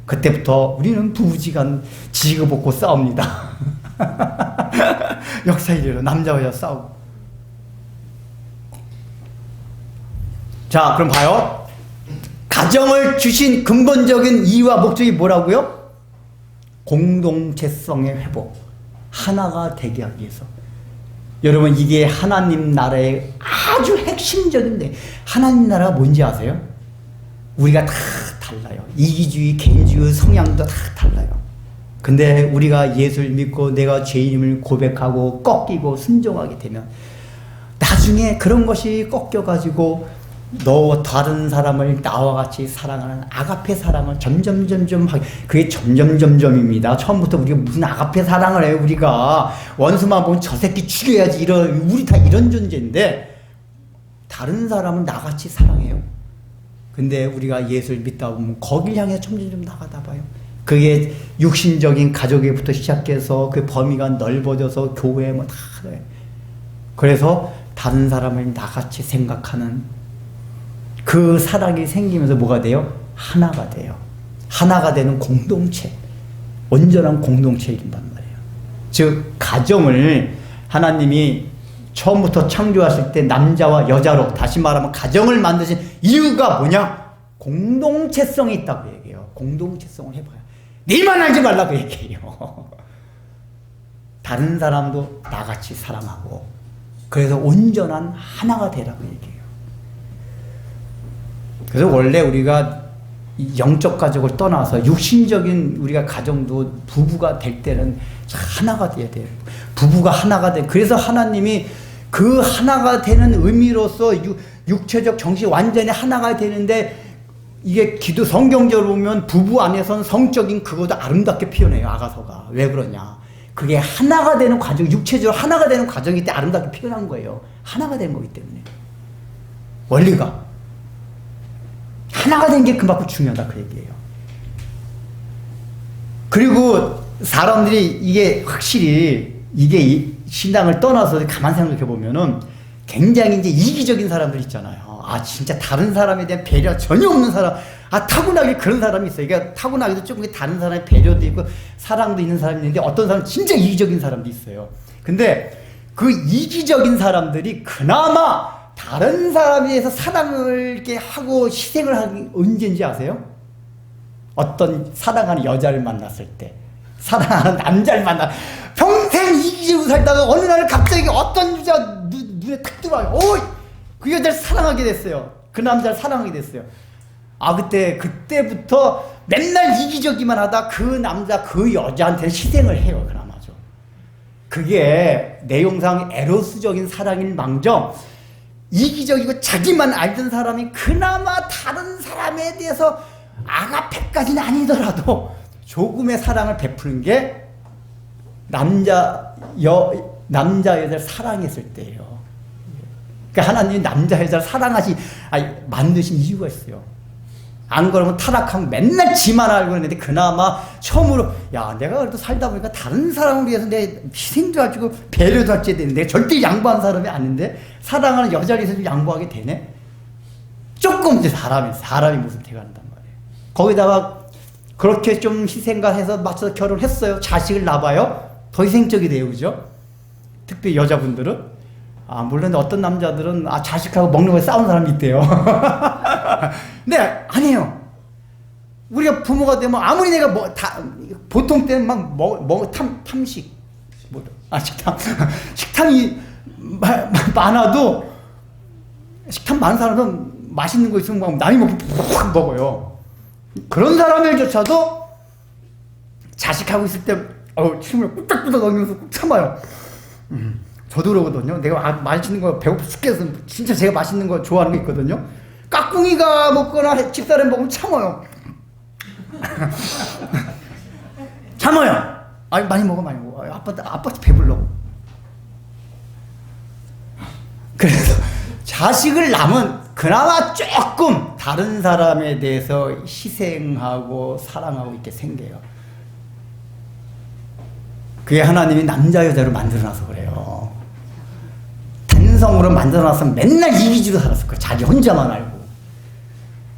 S2: 그때부터 우리는 부부지간 지그볶고 싸웁니다. 역사 이래로 남자와 여자 싸우고. 자, 그럼 봐요. 가정을 주신 근본적인 이유와 목적이 뭐라고요? 공동체성의 회복. 하나가 되게 하기 위해서. 여러분 이게 하나님 나라의 아주 핵심적인데 하나님 나라가 뭔지 아세요? 우리가 다 달라요. 이기주의, 개인주의 성향도 다 달라요. 근데 우리가 예수를 믿고 내가 죄인임을 고백하고 꺾이고 순종하게 되면 나중에 그런 것이 꺾여가지고 너 다른 사람을 나와 같이 사랑하는 아가페 사랑을 점점점점 하게. 그게 점점점점입니다. 처음부터 우리가 무슨 아가페 사랑을 해요. 우리가 원수만 보면 저 새끼 죽여야지 우리 다 이런 존재인데 다른 사람을 나같이 사랑해요. 근데 우리가 예수를 믿다 보면 거길 향해 점점점 나가다 봐요. 그게 육신적인 가족에부터 시작해서 그 범위가 넓어져서 교회 뭐 다 그래. 그래서 다른 사람을 나같이 생각하는 그 사랑이 생기면서 뭐가 돼요? 하나가 돼요. 하나가 되는 공동체. 온전한 공동체에 이른단 말이에요. 즉 가정을 하나님이 처음부터 창조하실 때 남자와 여자로, 다시 말하면 가정을 만드신 이유가 뭐냐? 공동체성이 있다고 얘기해요. 공동체성을 해봐요. 네만 알지 말라고 얘기해요. 다른 사람도 나같이 사랑하고, 그래서 온전한 하나가 되라고 얘기해요. 그래서 원래 우리가 영적 가족을 떠나서 육신적인 우리가 가정도 부부가 될 때는 하나가 돼야 돼요. 부부가 하나가 돼. 그래서 하나님이 그 하나가 되는 의미로서 육체적 정신 완전히 하나가 되는데, 이게 기도 성경적으로 보면 부부 안에서는 성적인 그것도 아름답게 표현해요. 아가서가. 왜 그러냐? 그게 하나가 되는 과정, 육체적으로 하나가 되는 과정일 때 아름답게 표현한 거예요. 하나가 되는 거기 때문에. 원리가. 하나가 된 게 그만큼 중요하다 그 얘기예요. 그리고 사람들이 이게 확실히 이게 신앙을 떠나서 가만 생각해 보면은 굉장히 이제 이기적인 사람들 있잖아요. 아 진짜 다른 사람에 대한 배려 전혀 없는 사람, 아 타고나게 그런 사람이 있어요. 그러니까 타고나기도 조금 다른 사람의 배려도 있고 사랑도 있는 사람이 있는데, 어떤 사람은 진짜 이기적인 사람도 있어요. 근데 그 이기적인 사람들이 그나마 다른 사람에 대해서 사랑을 이렇게 하고 희생을 하기 언제인지 아세요? 어떤 사랑하는 여자를 만났을 때, 사랑하는 남자를 평생 이기적으로 살다가 어느 날 갑자기 어떤 여자 눈에 탁 들어와요. 그 여자를 사랑하게 됐어요. 그 남자를 사랑하게 됐어요. 아 그때부터 맨날 이기적이만 하다 그 남자 그 여자한테는 희생을 해요. 그나마죠. 그게 내용상 에로스적인 사랑인 망정, 이기적이고 자기만 알던 사람이 그나마 다른 사람에 대해서 아가페까지는 아니더라도 조금의 사랑을 베푸는 게 남자 여자를 사랑했을 때예요. 그러니까 하나님이 남자 여자를 만드신 이유가 있어요. 안 그러면 타락하면 맨날 지만 알고 있는데, 그나마 처음으로 야 내가 그래도 살다 보니까 다른 사람을 위해서 내 희생도 해주고 배려도 할지 되는데, 절대 양보한 사람이 아닌데 사랑하는 여자를 위해서 좀 양보하게 되네. 조금 이제 사람이 무슨 태가 난단 말이에요. 거기다가 그렇게 좀 희생과 해서 맞춰서 결혼했어요. 자식을 낳아봐요. 더 희생적이 돼요. 그죠? 특히 여자분들은. 물론 어떤 남자들은 자식하고 먹는 거에 싸우는 사람이 있대요. 근데 아니에요. 우리가 부모가 되면 아무리 내가 보통 때는 탐식, 식탐이 많아도, 식탐 많은 사람은 맛있는 거 있으면 남이 먹고 푹 먹어요. 그런 사람들조차도 자식하고 있을 때 침을 꾹꾹 넣으면서 꾹 참아요. 저도 그러거든요. 내가 맛있는 거 배고파 죽겠어. 진짜 제가 맛있는 거 좋아하는 게 있거든요. 까꿍이가 먹거나 집사람 먹으면 참아요. 참아요. 많이 먹어. 아빠 배불러. 그래서 자식을 낳으면 그나마 조금 다른 사람에 대해서 희생하고 사랑하고 이렇게 생겨요. 그게 하나님이 남자 여자로 만들어놔서 그래요. 단성으로 만들어놨으면 맨날 이기주로 살았을 거예요. 자기 혼자만 알고.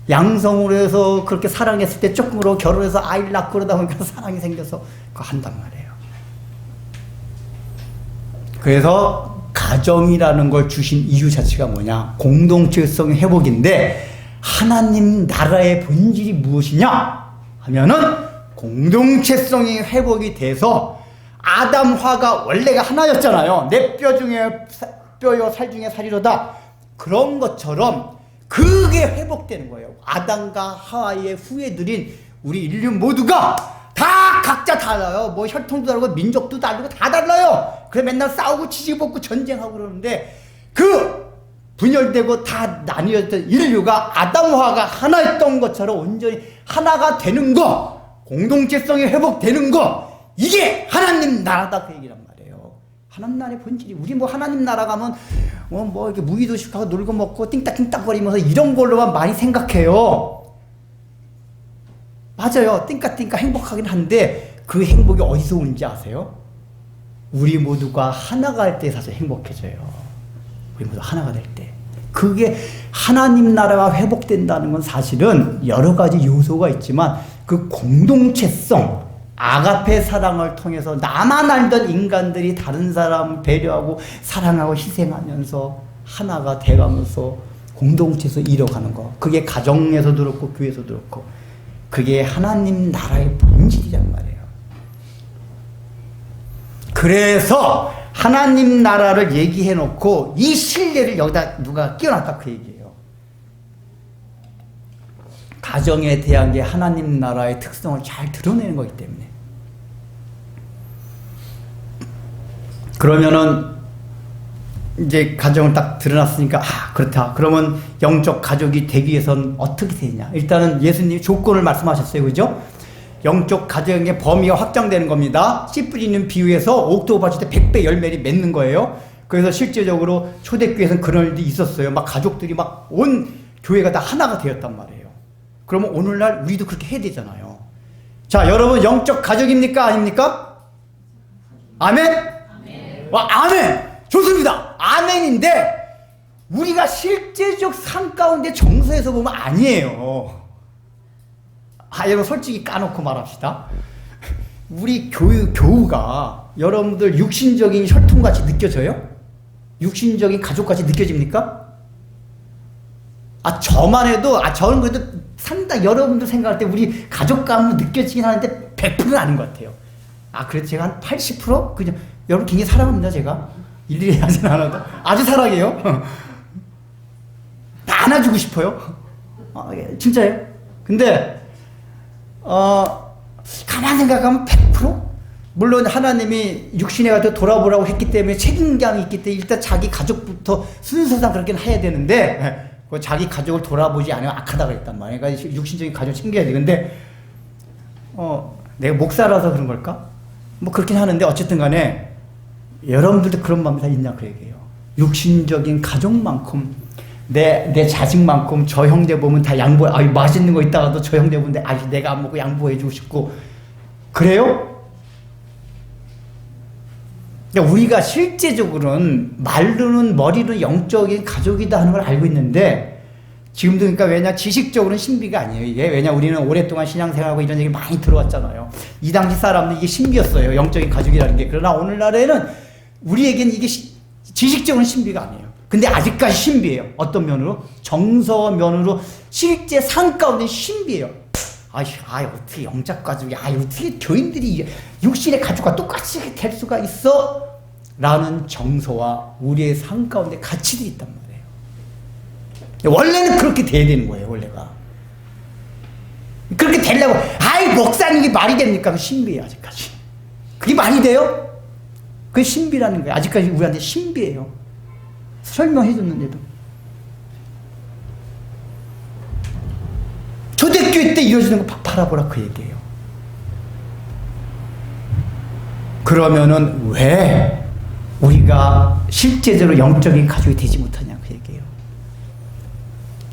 S2: 양성으로 해서 그렇게 사랑했을 때 조금으로 결혼해서 아이를 낳고 그러다 보니까 사랑이 생겨서 그거 한단 말이에요. 그래서 가정이라는 걸 주신 이유 자체가 뭐냐? 공동체성의 회복인데, 하나님 나라의 본질이 무엇이냐 하면은 공동체성이 회복이 돼서, 아담화가 원래가 하나였잖아요. 내 뼈 중에 뼈요 살 중에 살이로다. 그런 것처럼 그게 회복되는 거예요. 아담과 하와의 후예들인 우리 인류 모두가 다 각자 달라요. 뭐 혈통도 다르고 민족도 다르고 다 달라요. 그래 맨날 싸우고 치지볶고 전쟁하고 그러는데, 그 분열되고 다 나뉘었던 인류가 아담화가 하나였던 것처럼 온전히 하나가 되는 거, 공동체성이 회복되는 거, 이게 하나님 나라다 그 얘기란 말이에요. 하나님 나라의 본질이, 우리 하나님 나라 가면 이렇게 무의도식하고 놀고 먹고 띵딱띵딱거리면서 이런 걸로만 많이 생각해요. 맞아요. 띵까띵까 행복하긴 한데, 그 행복이 어디서 오는지 아세요? 우리 모두가 하나가 할 때 사실 행복해져요. 우리 모두 하나가 될 때. 그게 하나님 나라가 회복된다는 건 사실은 여러 가지 요소가 있지만 그 공동체성, 아가페 사랑을 통해서 나만 알던 인간들이 다른 사람을 배려하고 사랑하고 희생하면서 하나가 돼가면서 공동체에서 이뤄가는 거. 그게 가정에서도 그렇고 교회에서도 그렇고 그게 하나님 나라의 본질이란 말이에요. 그래서 하나님 나라를 얘기해놓고 이 신뢰를 여기다 누가 끼워놨다 그 얘기예요. 가정에 대한 게 하나님 나라의 특성을 잘 드러내는 거기 때문에. 그러면은 이제 가정을 딱 드러났으니까 그렇다. 그러면 영적 가족이 되기 위해서는 어떻게 되냐. 일단은 예수님이 조건을 말씀하셨어요. 그죠? 영적 가정의 범위가 확장되는 겁니다. 씨 뿌리는 비유에서 옥토 받칠 때 100배 열매를 맺는 거예요. 그래서 실제적으로 초대교회에서는 그런 일도 있었어요. 막 가족들이 막 온 교회가 다 하나가 되었단 말이에요. 그러면 오늘날 우리도 그렇게 해야 되잖아요. 자, 여러분 영적 가족입니까? 아닙니까? 아멘? 아멘. 와, 아멘! 좋습니다. 아멘인데 우리가 실제적 삶 가운데 정서에서 보면 아니에요. 여러분 솔직히 까놓고 말합시다. 우리 교우가 여러분들 육신적인 혈통같이 느껴져요? 육신적인 가족같이 느껴집니까? 저만 해도 저는 그래도 상당히 여러분들 생각할 때 우리 가족감은 느껴지긴 하는데 100%는 아닌 것 같아요. 그래도 제가 한 80%? 그냥 여러분 굉장히 사랑합니다. 제가 일일이 하진 않아도 아주 사랑해요. 다 안아주고 싶어요. 진짜예요. 근데 가만 생각하면 100%? 물론 하나님이 육신에 가서 돌아보라고 했기 때문에 책임감이 있기 때문에 일단 자기 가족부터 순서상 그렇게 해야 되는데 자기 가족을 돌아보지 않으면 악하다 그랬단 말이에요. 그러니까 육신적인 가족을 챙겨야 돼. 근데 내가 목사라서 그런 걸까? 뭐 그렇긴 하는데 어쨌든 간에 여러분들도 그런 마음이 다 있냐 그 얘기예요. 육신적인 가족만큼 내 자식만큼 저 형제 보면 다 양보해. 맛있는 거 있다가도 저 형제 보는데 내가 안 먹고 양보해주고 싶고 그래요? 그러니까 우리가 실제적으로는 말로는 머리는 영적인 가족이다 하는 걸 알고 있는데 지금도 그러니까 왜냐 지식적으로는 신비가 아니에요. 이게 왜냐 우리는 오랫동안 신앙생활하고 이런 얘기 많이 들어왔잖아요. 이 당시 사람들 이게 신비였어요. 영적인 가족이라는 게. 그러나 오늘날에는 우리에겐 이게 지식적으로는 신비가 아니에요. 근데 아직까지 신비해요. 어떤 면으로? 정서 면으로 실제 삶 가운데 신비해요. 어떻게 영적 가족이, 어떻게 교인들이 육신의 가족과 똑같이 될 수가 있어? 라는 정서와 우리의 삶 가운데 가치들이 있단 말이에요. 원래는 그렇게 돼야 되는 거예요, 원래가. 그렇게 되려고, 목사님 이게 말이 됩니까? 그 신비해요, 아직까지. 그게 말이 돼요? 그게 신비라는 거예요. 아직까지 우리한테 신비해요. 설명해 줬는데도. 초대교회 때 이루어지는 거 바라보라 그 얘기예요. 그러면은 왜 우리가 실제적으로 영적인 가족이 되지 못하냐 그 얘기예요.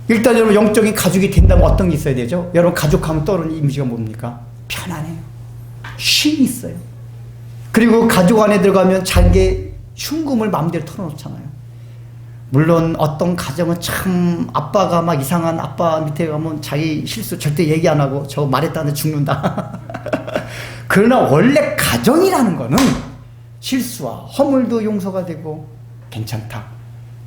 S2: 일단 여러분 영적인 가족이 된다면 어떤 게 있어야 되죠? 여러분 가족하면 떠오르는 이미지가 뭡니까? 편안해요. 쉼이 있어요. 그리고 가족 안에 들어가면 자기의 흉금을 마음대로 털어놓잖아요. 물론 어떤 가정은 참 아빠가 막 이상한 아빠 밑에 가면 자기 실수 절대 얘기 안 하고 저 말했다는데 죽는다. 그러나 원래 가정이라는 거는 실수와 허물도 용서가 되고 괜찮다.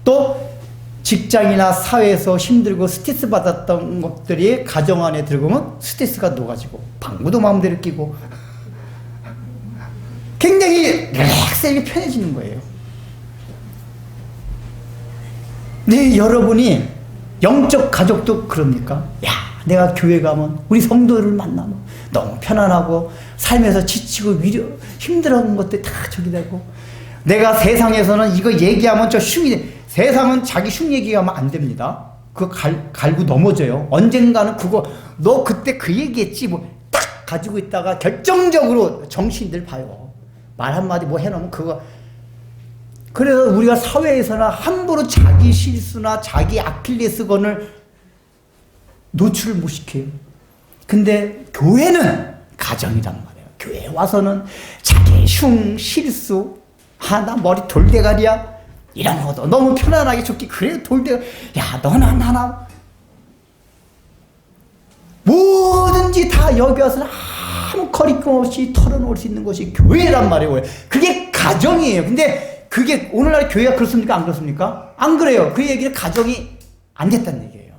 S2: 또 직장이나 사회에서 힘들고 스트레스 받았던 것들이 가정 안에 들어오면 스트레스가 녹아지고 방구도 마음대로 끼고 굉장히 릴렉스하게 편해지는 거예요. 네, 여러분이 영적 가족도 그럽니까? 내가 교회 가면 우리 성도를 만나면 너무 편안하고 삶에서 지치고 힘들어하는 것들 다 저기 되고 내가 세상에서는 이거 얘기하면 저 흉이 돼. 세상은 자기 흉 얘기하면 안 됩니다. 그거 갈고 넘어져요. 언젠가는 그거 너 그때 그 얘기했지 뭐 딱 가지고 있다가 결정적으로 정신들 봐요. 말 한마디 뭐 해놓으면 그거. 그래서 우리가 사회에서나 함부로 자기 실수나 자기 아킬레스건을 노출을 못 시켜요. 근데 교회는 가정이란 말이에요. 교회 와서는 자기 흉, 실수, 나 머리 돌대가리야. 이런 것도 너무 편안하게 좋기. 그래, 돌대가리. 야, 너나 나나. 뭐든지 다 여기 와서는 아무 거리낌 없이 털어놓을 수 있는 것이 교회란 말이에요. 그게 가정이에요. 근데 그게 오늘날 교회가 그렇습니까? 안 그렇습니까? 안 그래요. 그 얘기는 가정이 안 됐다는 얘기예요.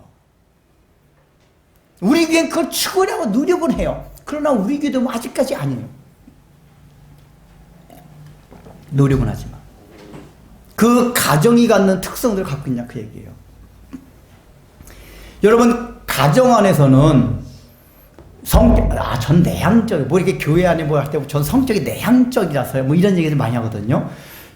S2: 우리 교회는 그걸 추구하려고 노력은 해요. 그러나 우리 교회도 뭐 아직까지 아니에요. 노력은 하지만 그 가정이 갖는 특성들을 갖고 있냐 그 얘기예요. 여러분, 가정 안에서는 전 내향적, 뭐 이렇게 교회 안에 뭐 할 때 전 성격이 내향적이라서요. 뭐 이런 얘기를 많이 하거든요.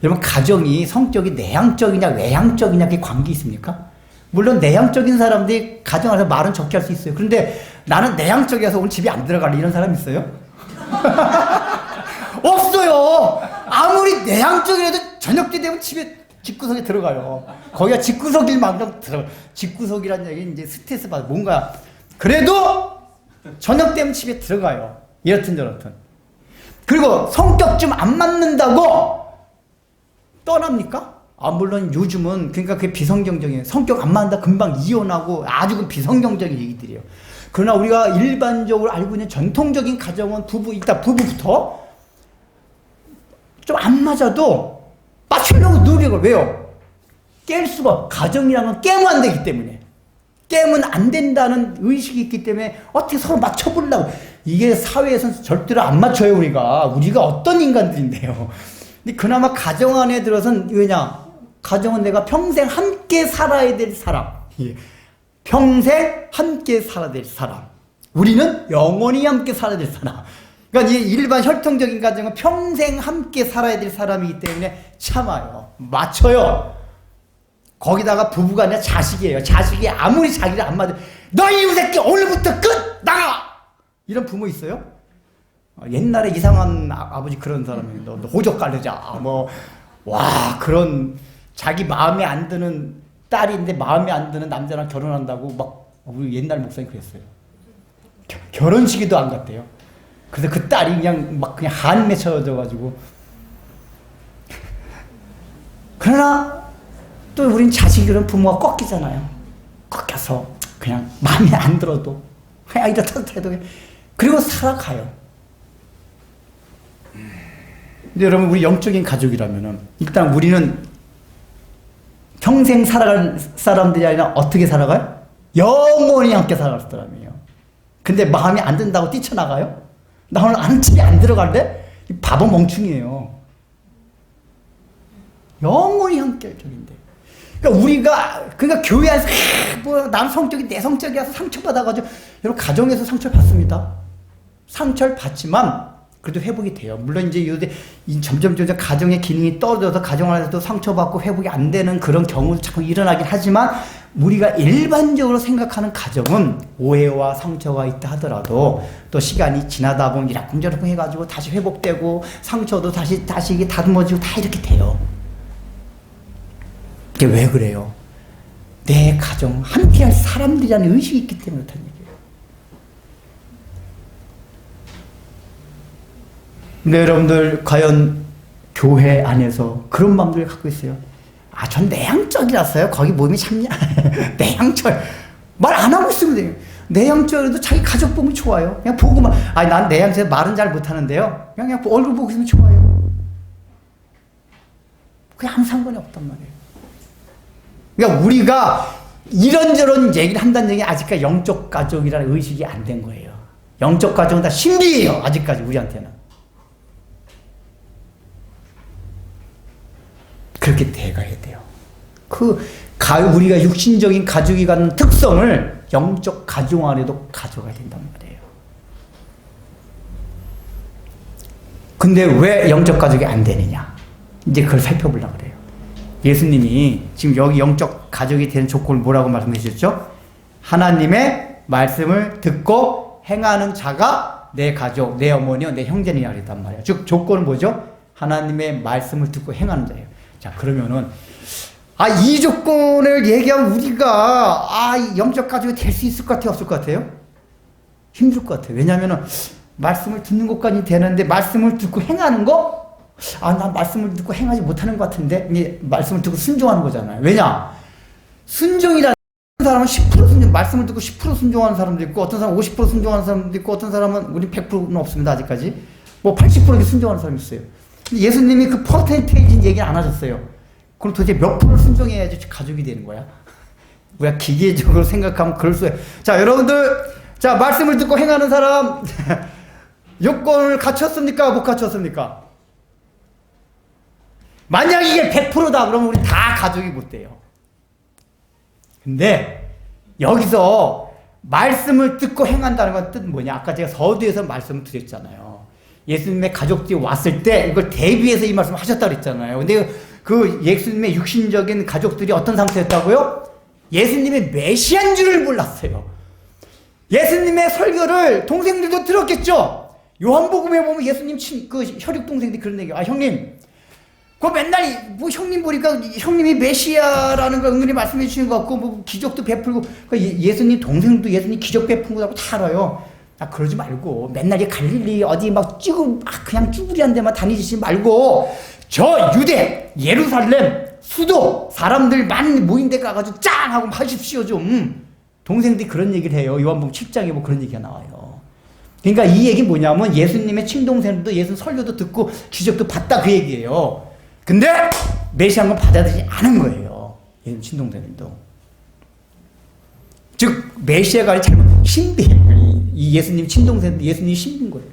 S2: 여러분, 가정이 성격이 내향적이냐 외향적이냐 그게 관계 있습니까? 물론 내향적인 사람들이 가정 안에서 말은 적게 할 수 있어요. 그런데 나는 내향적이라서 오늘 집에 안 들어갈래 이런 사람 있어요? 없어요. 아무리 내향적이라도 저녁 때 되면 집에 집구석에 들어가요. 거기가 집구석일 만큼 들어가요. 집구석이란 얘기는 이제 스트레스 받아. 뭔가 그래도 저녁 되면 집에 들어가요. 이렇든 저렇든. 그리고 성격 좀 안 맞는다고 떠납니까? 물론 요즘은 그러니까 그게 비성경적이에요. 성격 안 맞는다 금방 이혼하고 아주 그 비성경적인 얘기들이에요. 그러나 우리가 일반적으로 알고 있는 전통적인 가정은 일단 부부부터 좀 안 맞아도 맞추려고 노력을. 왜요? 깰 수가, 가정이라는 건 깨면 안 되기 때문에. 깨면 안 된다는 의식이 있기 때문에 어떻게 서로 맞춰보려고. 이게 사회에서는 절대로 안 맞춰요, 우리가. 우리가 어떤 인간들인데요. 근데 그나마 가정 안에 들어서는, 왜냐? 가정은 내가 평생 함께 살아야 될 사람. 예. 평생 함께 살아야 될 사람. 우리는 영원히 함께 살아야 될 사람. 그러니까 이 일반 혈통적인 가정은 평생 함께 살아야 될 사람이기 때문에 참아요. 맞춰요. 거기다가 부부가 아니라 자식이에요. 자식이 아무리 자기를 안 맞아. 너 이 새끼 오늘부터 끝! 나가! 이런 부모 있어요? 옛날에 이상한 아버지 그런 사람이 너 호적 깔르자. 그런 자기 마음에 안 드는 딸인데 마음에 안 드는 남자랑 결혼한다고 막 우리 옛날 목사님 그랬어요. 결혼식에도 안 갔대요. 그래서 그 딸이 그냥 한 맺혀져가지고. 그러나 또 우린 자식들은 부모가 꺾이잖아요. 꺾여서 그냥 마음에 안 들어도 그냥 이렇다 해도 그리고 살아가요. 근데 여러분, 우리 영적인 가족이라면은 일단 우리는 평생 살아갈 사람들이 아니라 어떻게 살아가요? 영원히 함께 살아갈 사람이에요. 근데 마음에 안 든다고 뛰쳐나가요? 나 오늘 아는 집에 안 들어갈래? 이 바보 멍충이에요. 영원히 함께 할 적인데. 그러니까 교회 안에서 남 성격이 내 성격이라서 상처받아가지고 여러분 가정에서 상처를 받습니다. 상처를 받지만 그래도 회복이 돼요. 물론 이제 요새 점점 가정의 기능이 떨어져서 가정 안에서도 상처받고 회복이 안 되는 그런 경우도 자꾸 일어나긴 하지만 우리가 일반적으로 생각하는 가정은 오해와 상처가 있다 하더라도 또 시간이 지나다 보면 이라쿵저라쿵 해가지고 다시 회복되고 상처도 다시 이게 다듬어지고 다 이렇게 돼요. 이게 왜 그래요? 내 가정 함께할 사람들이라는 의식이 있기 때문에 그렇다는 얘기예요. 근데 여러분들 과연 교회 안에서 그런 마음들을 갖고 있어요? 전 내향적이라서요. 거기 몸이 참 내향적. 말 안 하고 있으면 돼요. 내향적이라도 자기 가족 보면 좋아요. 그냥 보고만. 난 내향적 말은 잘 못하는데요. 그냥 얼굴 보고 있으면 좋아요. 그게 아무 상관이 없단 말이에요. 그러니까 우리가 이런저런 얘기를 한다는 얘기는 아직까지 영적 가족이라는 의식이 안 된 거예요. 영적 가족은 다 신비예요. 아직까지 우리한테는. 그렇게 돼가야 돼요. 우리가 육신적인 가족이 갖는 특성을 영적 가족 안에도 가져가야 된단 말이에요. 근데 왜 영적 가족이 안 되느냐? 이제 그걸 살펴보려고 그래요. 예수님이 지금 여기 영적 가족이 되는 조건을 뭐라고 말씀해 주셨죠? 하나님의 말씀을 듣고 행하는 자가 내 가족, 내 어머니와 내 형제니라 그랬단 말이에요. 즉 조건은 뭐죠? 하나님의 말씀을 듣고 행하는 자예요. 자, 그러면은 이 조건을 얘기하면 우리가 영적 가족이 될 수 있을 것 같아요? 없을 것 같아요? 힘들 것 같아요. 왜냐하면은 말씀을 듣는 것까지 되는데 말씀을 듣고 행하는 거? 아, 난 말씀을 듣고 행하지 못하는 것 같은데? 이게 말씀을 듣고 순종하는 거잖아요. 왜냐? 순종이라는 사람은 10% 순종, 말씀을 듣고 10% 순종하는 사람도 있고, 어떤 사람은 50% 순종하는 사람도 있고, 어떤 사람은, 우리 100%는 없습니다, 아직까지. 뭐 80% 순종하는 사람이 있어요. 근데 예수님이 그 퍼센테이지 얘기는 안 하셨어요. 그럼 도대체 몇 프로 순종해야지 가족이 되는 거야? 우리가 기계적으로 생각하면 그럴 수 있어요. 자, 여러분들, 자, 말씀을 듣고 행하는 사람, 요건을 갖췄습니까? 못 갖췄습니까? 만약 이게 100%다, 그러면 우리 다 가족이 못 돼요. 근데, 여기서 말씀을 듣고 행한다는 건 뜻은 뭐냐? 아까 제가 서두에서 말씀을 드렸잖아요. 예수님의 가족들이 왔을 때 이걸 대비해서 이 말씀을 하셨다고 그랬잖아요. 근데 그 예수님의 육신적인 가족들이 어떤 상태였다고요? 예수님의 메시아인 줄을 몰랐어요. 예수님의 설교를 동생들도 들었겠죠? 요한복음에 보면 예수님 그 혈육 동생들이 그런 얘기예요. 아, 형님, 그 맨날 뭐 형님 보니까 형님이 메시아라는 걸 은근히 말씀해 주시는 것 같고, 뭐 기적도 베풀고, 예수님 동생도 예수님 기적 베푼 거라고 다 알아요. 아, 그러지 말고 맨날 이 갈릴리 어디 막 그냥 쭈구리한 데만 다니지 말고 저 유대 예루살렘 수도 사람들 많이 모인 데 가가지고 짱 하고 하십시오 좀. 동생들이 그런 얘기를 해요. 요한복음 7장에 뭐 그런 얘기가 나와요. 그러니까 이 얘기 뭐냐면 예수님의 친동생들도 예수 설교도 듣고 기적도 봤다 그 얘기예요. 근데 메시아는 받아들이지 않은 거예요. 예수님 친동생들도. 즉 메시아가 아니라 잘못 신비예요. 이 예수님 친동생들 예수님이 신비인 거예요.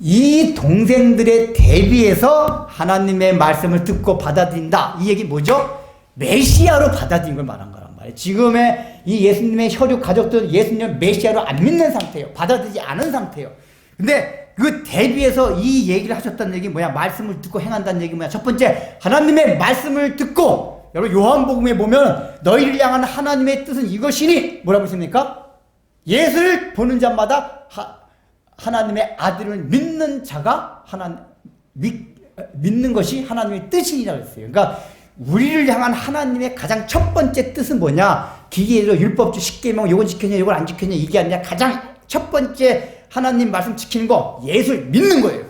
S2: 이 동생들에 대비해서 하나님의 말씀을 듣고 받아들인다. 이 얘기 뭐죠? 메시아로 받아들인 걸 말한 거란 말이에요. 지금의 이 예수님의 혈육 가족들은 예수님을 메시아로 안 믿는 상태예요. 받아들이지 않은 상태예요. 근데 그 대비해서 이 얘기를 하셨다는 얘기 뭐야? 말씀을 듣고 행한다는 얘기 뭐야? 첫 번째, 하나님의 말씀을 듣고, 여러분 요한복음에 보면 너희를 향한 하나님의 뜻은 이것이니 뭐라고 했습니까? 예수를 보는 자마다 하나님의 아들을 믿는 자가 믿는 것이 하나님의 뜻이라고 했어요. 그러니까 우리를 향한 하나님의 가장 첫 번째 뜻은 뭐냐? 기계로 율법주 10계명 요건 지켰냐 요건 안 지켰냐 이게 아니라 가장 첫 번째 하나님 말씀 지키는 거 예수를 믿는 거예요.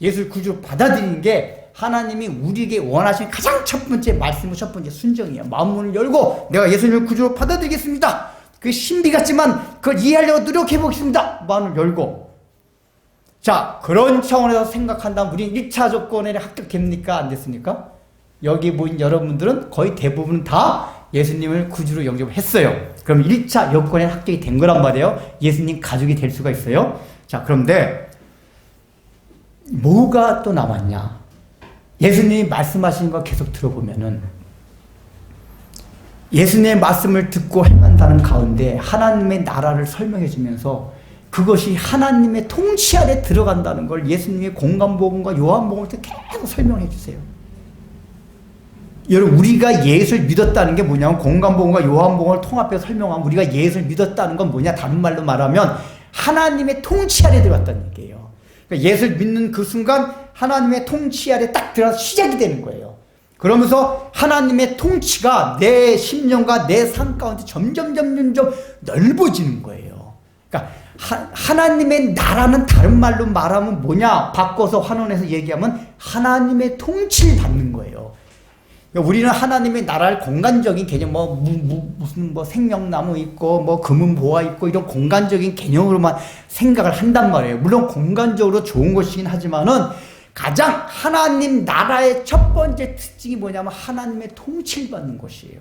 S2: 예수를 구주로 받아들이는 게 하나님이 우리에게 원하시는 가장 첫 번째 말씀은 첫 번째 순정이에요. 마음문을 열고 내가 예수님을 구주로 받아들이겠습니다. 그 신비 같지만 그걸 이해하려고 노력해 보겠습니다. 마음을 열고. 자, 그런 차원에서 생각한다면 우리는 1차 조건에 합격됩니까? 안 됐습니까? 여기 모인 여러분들은 거의 대부분 다 예수님을 구주로 영접을 했어요. 그럼 1차 여건에 합격이 된 거란 말이에요. 예수님 가족이 될 수가 있어요. 자, 그런데 뭐가 또 남았냐? 예수님이 말씀하시는 거 계속 들어보면은 예수님의 말씀을 듣고 행한다는 가운데 하나님의 나라를 설명해 주면서 그것이 하나님의 통치 아래 들어간다는 걸 예수님의 공간복음과 요한복음을 계속 설명해 주세요. 여러분, 우리가 예수를 믿었다는 게 뭐냐면 공간복음과 요한복음을 통합해서 설명하면 우리가 예수를 믿었다는 건 뭐냐? 다른 말로 말하면 하나님의 통치 아래 들어갔다는 얘기예요. 그러니까 예수를 믿는 그 순간 하나님의 통치 아래 딱 들어가서 시작이 되는 거예요. 그러면서 하나님의 통치가 내 심령과 내 삶 가운데 점점 넓어지는 거예요. 그러니까 하나님의 나라는 다른 말로 말하면 뭐냐? 바꿔서 환원해서 얘기하면 하나님의 통치를 받는 거예요. 그러니까 우리는 하나님의 나라를 공간적인 개념, 무슨 생명나무 있고, 금은보화 있고, 이런 공간적인 개념으로만 생각을 한단 말이에요. 물론 공간적으로 좋은 것이긴 하지만은 가장 하나님 나라의 첫 번째 특징이 뭐냐면 하나님의 통치를 받는 것이에요.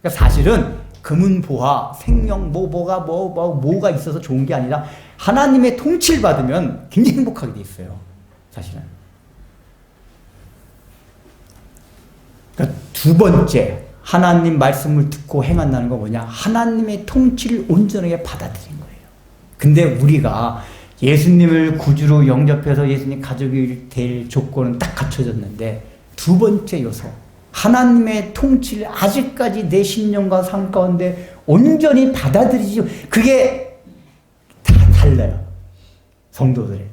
S2: 그러니까 사실은 금은보화, 생명, 뭐가 있어서 좋은 게 아니라 하나님의 통치를 받으면 굉장히 행복하게 돼 있어요. 사실은. 그러니까 두 번째, 하나님 말씀을 듣고 행한다는 건 뭐냐? 하나님의 통치를 온전하게 받아들인 거예요. 근데 우리가 예수님을 구주로 영접해서 예수님 가족이 될 조건은 딱 갖춰졌는데 두 번째 요소, 하나님의 통치를 아직까지 내 심령과 삶 가운데 온전히 받아들이지, 그게 다 달라요. 성도들의.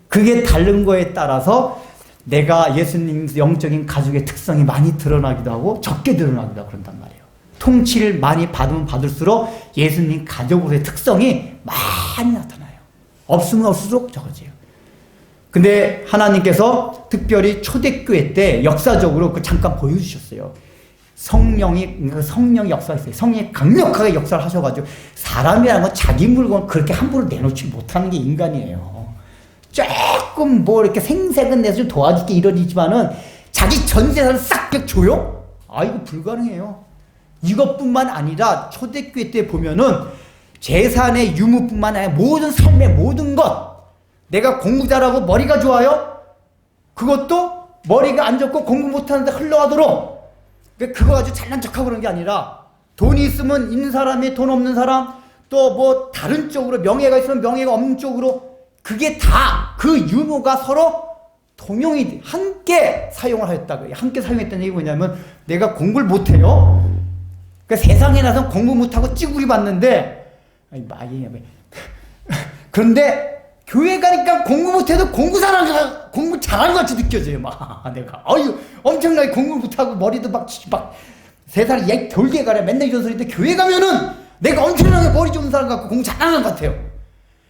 S2: 그게 다른 거에 따라서 내가 예수님 영적인 가족의 특성이 많이 드러나기도 하고 적게 드러나기도 하고 그런단 말이에요. 통치를 많이 받으면 받을수록 예수님 가족으로의 특성이 많이 나타나요. 없으면 없을수록 적어져요. 근데 하나님께서 특별히 초대교회 때 역사적으로 그 잠깐 보여주셨어요. 성령이 역사가 있어요. 성령이 강력하게 역사를 하셔가지고 사람이라는 건 자기 물건 그렇게 함부로 내놓지 못하는 게 인간이에요. 조금 뭐 이렇게 생색은 내서 좀 도와줄게 이러지만은 자기 전 재산을 싹 줘요? 아, 이거 불가능해요. 이것뿐만 아니라 초대교회 때 보면은 재산의 유무뿐만 아니라 모든 삶의 모든 것, 내가 공부 잘하고 머리가 좋아요? 그것도 머리가 안 좋고 공부 못하는데 흘러가도록 그거 가지고 잘난 척하고 그런 게 아니라 돈이 있으면 있는 사람이 돈 없는 사람 또 뭐 다른 쪽으로 명예가 있으면 명예가 없는 쪽으로 그게 다 그 유무가 서로 통용이 함께 사용을 하였다. 함께 사용했다는 얘기 뭐냐면 내가 공부를 못해요. 그러니까 세상에 나서 공부 못하고 찌구리 받는데 그런데 교회 가니까 공부 못해도 공부 잘하는 것 같이 느껴져요. 막 내가 엄청나게 공부 못하고 머리도 막 세 살이 돌게 가래 맨날 이런 소리인데 교회 가면은 내가 엄청나게 머리 좋은 사람 같고 공부 잘하는 것 같아요.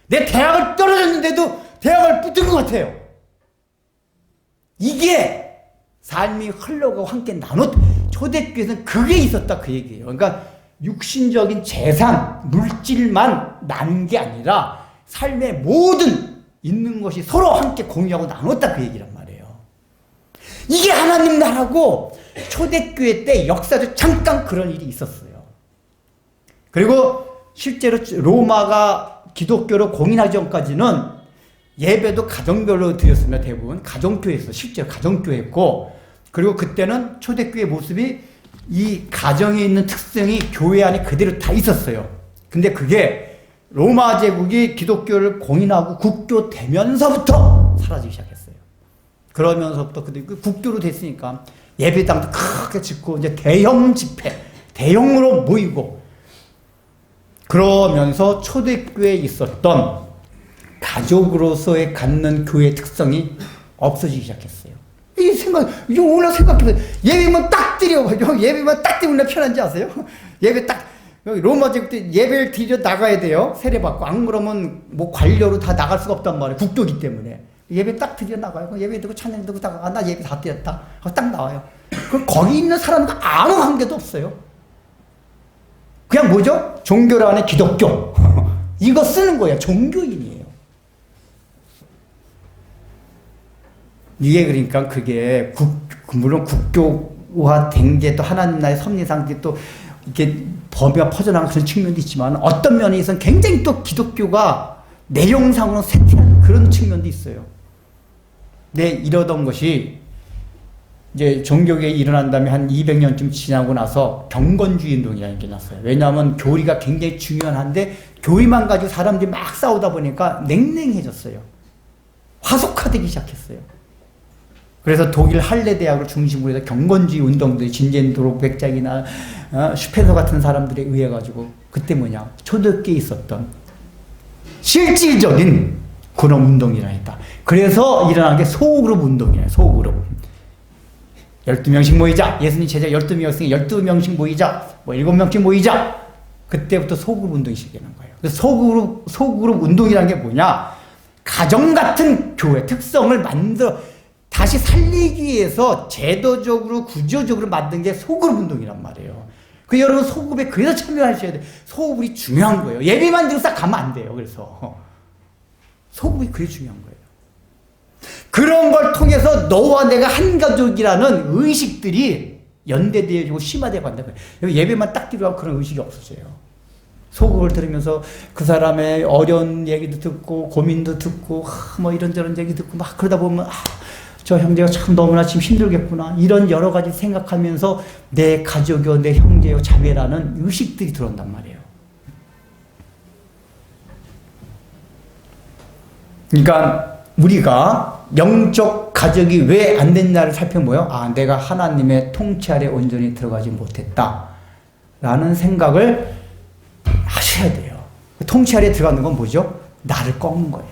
S2: 내 대학을 떨어졌는데도 대학을 붙은 것 같아요. 이게 삶이 흘러가고 함께 나눴 초대교회에서는 그게 있었다 그 얘기예요. 그러니까 육신적인 재산, 물질만 나눈 게 아니라 삶의 모든 있는 것이 서로 함께 공유하고 나눴다 그 얘기란 말이에요. 이게 하나님 나라고 초대교회 때 역사적 잠깐 그런 일이 있었어요. 그리고 실제로 로마가 기독교로 공인하기 전까지는 예배도 가정별로 드렸습니다. 대부분 가정교회에서 실제로 가정교회였고 그리고 그때는 초대교회 모습이 이 가정에 있는 특성이 교회 안에 그대로 다 있었어요. 근데 그게 로마 제국이 기독교를 공인하고 국교되면서부터 사라지기 시작했어요. 그러면서부터 근데 그 국교로 됐으니까 예배당도 크게 짓고 이제 대형 집회, 대형으로 모이고 그러면서 초대교회에 있었던 가족으로서의 갖는 교회의 특성이 없어지기 시작했어요. 이거 오늘 생각해보세요. 예배만 딱 드려봐요. 예배만 딱 드리면 편한지 아세요? 예배 딱, 로마 제국 때 예배를 드려 나가야 돼요. 세례받고. 안 그러면 뭐 관료로 다 나갈 수가 없단 말이에요. 국교기 때문에. 예배 딱 드려 나가요. 예배 드고 찬양 듣고 딱, 나 예배 다 드렸다. 딱 나와요. 그럼 거기 있는 사람과 아무 관계도 없어요. 그냥 뭐죠? 종교란의 기독교. 이거 쓰는 거예요. 종교인이에요. 이게 그러니까 그게 물론 국교화 된 게 또 하나님 나라의 섭리상 또 이렇게 범위가 퍼져나가는 그런 측면도 있지만 어떤 면에 있어서는 굉장히 또 기독교가 내용상으로 쇠퇴한 그런 측면도 있어요. 네, 이러던 것이 이제 종교계에 일어난 다음에 한 200년쯤 지나고 나서 경건주의 운동이라는 게 났어요. 왜냐하면 교리가 굉장히 중요한데 교리만 가지고 사람들이 막 싸우다 보니까 냉랭해졌어요. 화속화되기 시작했어요. 그래서 독일 할레 대학을 중심으로 해서 경건주의 운동들이 진젠도록 백작이나 슈페서 같은 사람들에 의해 가지고 그때 뭐냐 초대교회에 있었던 실질적인 그런 운동이라 했다. 그래서 일어난 게 소그룹 운동이에요. 소그룹. 12명씩 모이자. 예수님 제자 12명씩 12명씩 모이자. 뭐 7명씩 모이자. 그때부터 소그룹 운동이 시작되는 거예요. 그래서 소그룹 운동이라는 게 뭐냐? 가정 같은 교회 특성을 만들어 다시 살리기 위해서 제도적으로 구조적으로 만든 게 소그룹 운동이란 말이에요. 그 여러분 소그룹에 그래서 참여하셔야 돼요. 소그룹이 중요한 거예요. 예배만 들고 싹 가면 안 돼요. 그래서 소그룹이 그게 중요한 거예요. 그런 걸 통해서 너와 내가 한 가족이라는 의식들이 연대되어지고 심화되어 간다는 거예요. 예배만 딱 드리고 그런 의식이 없었어요. 소그룹을 들으면서 그 사람의 어려운 얘기도 듣고 고민도 듣고 뭐 이런저런 얘기 듣고 막 그러다 보면 저 형제가 참 너무나 지금 힘들겠구나 이런 여러 가지 생각하면서 내 가족이요 내 형제요 자매라는 의식들이 들어온단 말이에요. 그러니까 우리가 영적 가족이 왜 안 됐냐를 살펴보면 내가 하나님의 통치 아래 온전히 들어가지 못했다 라는 생각을 하셔야 돼요. 통치 아래 들어가는 건 뭐죠? 나를 꺾는 거예요.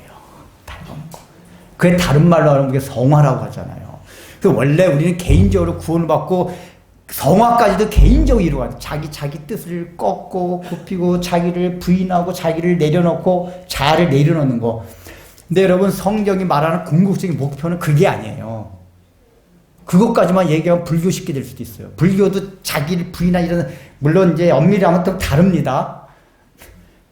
S2: 그게 다른 말로 하면 그게 성화라고 하잖아요. 그 원래 우리는 개인적으로 구원을 받고 성화까지도 개인적으로 이루어가는 자기 뜻을 꺾고 굽히고 자기를 부인하고 자기를 내려놓고 자아를 내려놓는 거. 근데 여러분 성경이 말하는 궁극적인 목표는 그게 아니에요. 그것까지만 얘기하면 불교식게 될 수도 있어요. 불교도 자기를 부인하는 이런 물론 이제 엄밀하면 또 다릅니다.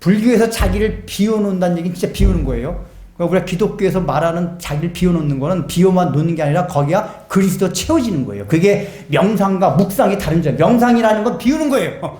S2: 불교에서 자기를 비워놓는다는 얘기는 진짜 비우는 거예요. 그러니까 우리가 기독교에서 말하는 자기를 비워놓는 거는 비워만 놓는 게 아니라 거기가 그리스도 채워지는 거예요. 그게 명상과 묵상이 다른 점. 명상이라는 건 비우는 거예요.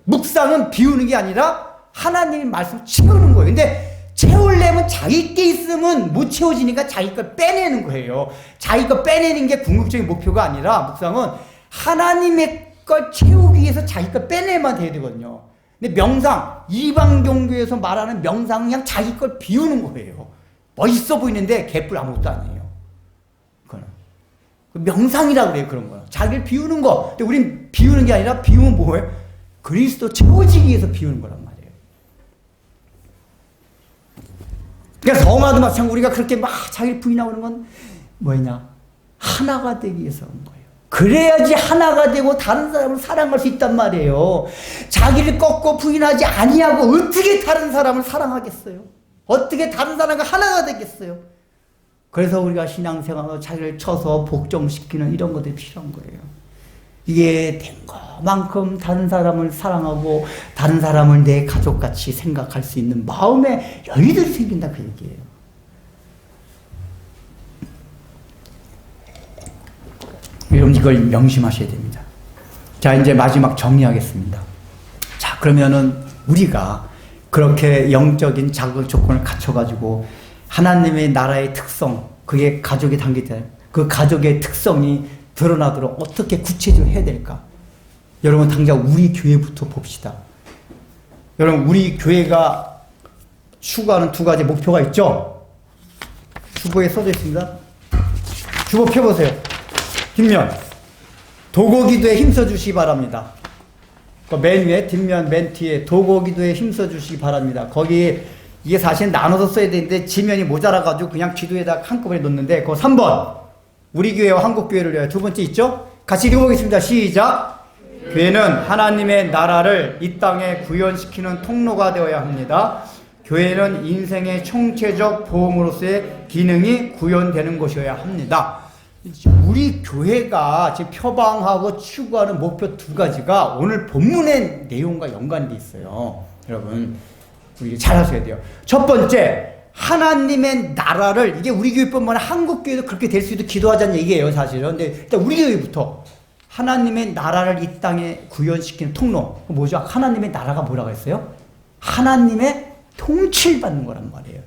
S2: 묵상은 비우는 게 아니라 하나님의 말씀 채우는 거예요. 근데 채우려면 자기 게 있으면 못 채워지니까 자기 걸 빼내는 거예요. 자기 걸 빼내는 게 궁극적인 목표가 아니라 묵상은 하나님의 걸 채우기 위해서 자기 걸 빼내면 돼야 되거든요. 근데 명상, 이방 종교에서 말하는 명상은 그냥 자기 걸 비우는 거예요. 멋있어 보이는데 개뿔 아무것도 아니에요. 그거는. 명상이라고 그래요, 그런 거는. 자기를 비우는 거. 근데 우린 비우는 게 아니라 비우면 뭐예요? 그리스도 채워지기 위해서 비우는 거란 말이에요. 그러니까 성화도 마찬가지로 우리가 그렇게 막 자기를 부인하고 그러는 건 뭐냐? 하나가 되기 위해서 하는 거예요. 그래야지 하나가 되고 다른 사람을 사랑할 수 있단 말이에요. 자기를 꺾고 부인하지 아니하고 어떻게 다른 사람을 사랑하겠어요? 어떻게 다른 사람과 하나가 되겠어요? 그래서 우리가 신앙생활로 자기를 쳐서 복종시키는 이런 것들이 필요한 거예요. 이게 된 것만큼 다른 사람을 사랑하고 다른 사람을 내 가족같이 생각할 수 있는 마음의 여유들이 생긴다 그 얘기예요. 여러분 이걸 명심하셔야 됩니다. 자, 이제 마지막 정리하겠습니다. 자, 그러면은 우리가 그렇게 영적인 자극 조건을 갖춰가지고 하나님의 나라의 특성, 그게 가족에 담기잖아요. 그 가족의 특성이 드러나도록 어떻게 구체적으로 해야 될까? 여러분 당장 우리 교회부터 봅시다. 여러분 우리 교회가 추구하는 두 가지 목표가 있죠? 주보에 써져 있습니다. 주보 펴보세요. 뒷면 도고기도에 힘써주시기 바랍니다. 맨 위에 뒷면 맨 뒤에 도고기도에 힘써주시기 바랍니다. 거기 이게 사실 나눠서 써야 되는데 지면이 모자라가지고 그냥 기도에다 한꺼번에 놓는데 그거 3번 우리 교회와 한국교회를 위하여 두 번째 있죠? 같이 읽어보겠습니다. 시작. 교회는 하나님의 나라를 이 땅에 구현시키는 통로가 되어야 합니다. 교회는 인생의 총체적 보험으로서의 기능이 구현되는 것이어야 합니다. 우리 교회가 지금 표방하고 추구하는 목표 두 가지가 오늘 본문의 내용과 연관돼 있어요. 여러분 우리 잘 하셔야 돼요. 첫 번째, 하나님의 나라를, 이게 우리 교회뿐만 아니라 한국 교회도 그렇게 될 수 있도록 기도하자는 얘기예요, 사실은. 근데 일단 우리 교회부터 하나님의 나라를 이 땅에 구현시키는 통로. 뭐죠? 하나님의 나라가 뭐라고 했어요? 하나님의 통치를 받는 거란 말이에요.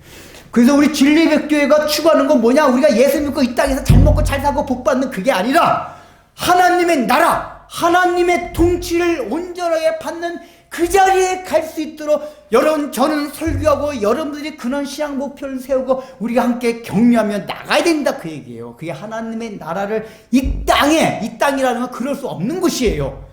S2: 그래서 우리 진리백교회가 추구하는 건 뭐냐? 우리가 예수 믿고 이 땅에서 잘 먹고 잘 사고 복 받는 그게 아니라 하나님의 나라, 하나님의 통치를 온전하게 받는 그 자리에 갈 수 있도록 여러분, 저는 설교하고 여러분들이 그런 신앙 목표를 세우고 우리가 함께 격려하며 나가야 된다 그 얘기예요. 그게 하나님의 나라를 이 땅이라는 건 그럴 수 없는 것이에요.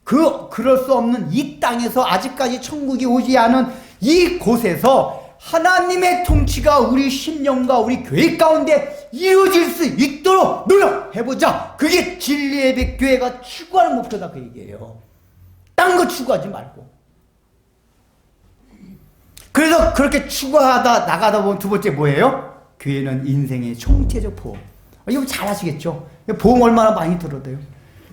S2: 그럴 수 없는 이 땅에서 아직까지 천국이 오지 않은 이 곳에서 하나님의 통치가 우리 심령과 우리 교회 가운데 이루어질 수 있도록 노력해보자. 그게 진리의 백교회가 추구하는 목표다 그 얘기예요. 딴 거 추구하지 말고. 그래서 그렇게 추구하다 나가다 보면 두 번째 뭐예요? 교회는 인생의 총체적 보험. 이거 잘 아시겠죠? 보험 얼마나 많이 들어도요.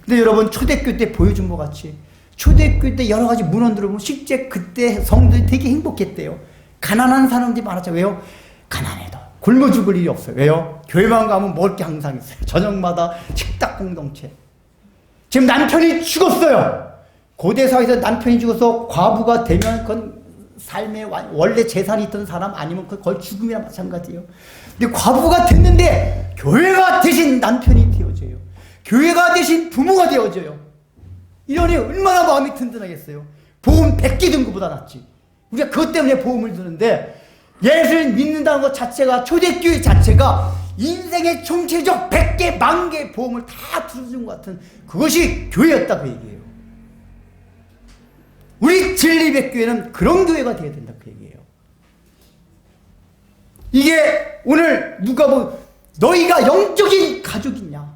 S2: 근데 여러분 초대교 때 보여준 것 같이 초대교 때 여러 가지 문헌 들어보면 실제 그때 성도들이 되게 행복했대요. 가난한 사람들이 많았죠. 왜요? 가난해도 굶어 죽을 일이 없어요. 왜요? 교회만 가면 먹을 게 항상 있어요. 저녁마다 식탁 공동체. 지금 남편이 죽었어요. 고대 사회에서 남편이 죽어서 과부가 되면 그건 삶의 원래 재산이 있던 사람 아니면 그 거의 죽음이랑 마찬가지예요. 근데 과부가 됐는데 교회가 대신 남편이 되어져요. 교회가 대신 부모가 되어져요. 이러니 얼마나 마음이 든든하겠어요. 보험 100개 든 것보다 낫지. 우리가 그것 때문에 보험을 드는데 예수를 믿는다는 것 자체가 초대교회 자체가 인생의 총체적 100개, 10,000개 보험을 다 들어준 것 같은 그것이 교회였다 그 얘기예요. 우리 진리백교회는 그런 교회가 되어야 된다 그 얘기예요. 이게 오늘 누가 너희가 영적인 가족이냐?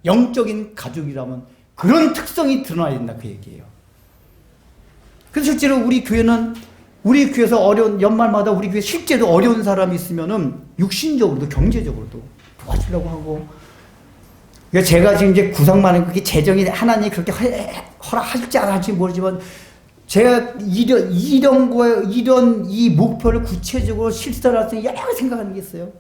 S2: 영적인 가족이라면 그런 특성이 드러나야 된다 그 얘기예요. 그래서 실제로 우리 교회에서 어려운 연말마다 우리 교회 실제로 어려운 사람이 있으면은 육신적으로도 경제적으로도 도와주려고 하고. 그러니까 제가 지금 이제 구성만은 그게 재정이 하나님이 그렇게 허락할지 안 할지 모르지만 제가 이런 이 목표를 구체적으로 실천할 수 있는 여러 가지 생각하는 게 있어요.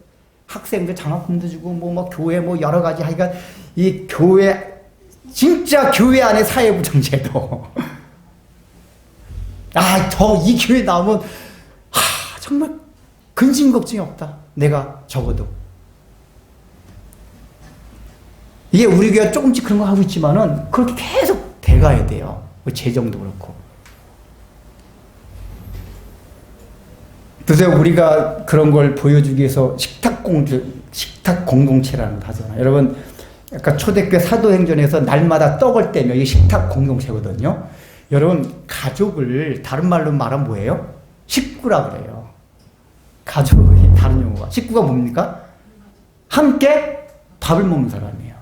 S2: 학생들 장학금도 주고 뭐 교회 뭐 여러 가지 하여간 이 교회 진짜 교회 안에 사회부정제도 더 이 교회 나오면 정말 근심 걱정이 없다. 내가 적어도 이게 우리 교회가 조금씩 그런 거 하고 있지만은 그렇게 계속 돼가야 돼요. 재정도 그렇고. 그래서 우리가 그런 걸 보여주기 위해서 식탁 공동체라는 거 하잖아요. 여러분, 아까 초대교회 사도행전에서 날마다 떡을 떼며 이게 식탁 공동체거든요. 여러분, 가족을 다른 말로 말하면 뭐예요? 식구라 그래요. 가족의 다른 용어가. 식구가 뭡니까? 함께 밥을 먹는 사람이에요.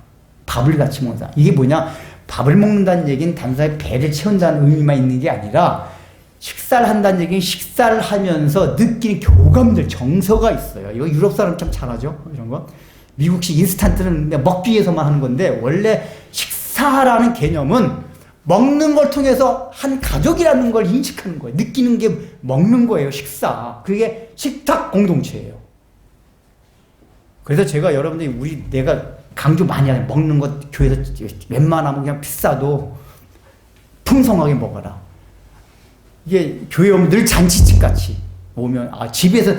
S2: 밥을 같이 먹는 사람. 이게 뭐냐? 밥을 먹는다는 얘기는 단순히 배를 채운다는 의미만 있는 게 아니라 식사를 한다는 얘기는 식사를 하면서 느끼는 교감들, 정서가 있어요. 이거 유럽 사람 참 잘하죠? 이런 거. 미국식 인스턴트는 먹기 위해서만 하는 건데, 원래 식사라는 개념은 먹는 걸 통해서 한 가족이라는 걸 인식하는 거예요. 느끼는 게 먹는 거예요, 식사. 그게 식탁 공동체예요. 그래서 제가 여러분들이 내가 강조 많이 하는 먹는 것 교회에서 웬만하면 그냥 비싸도 풍성하게 먹어라. 이게 교회 오면 늘 잔치집 같이 오면 집에서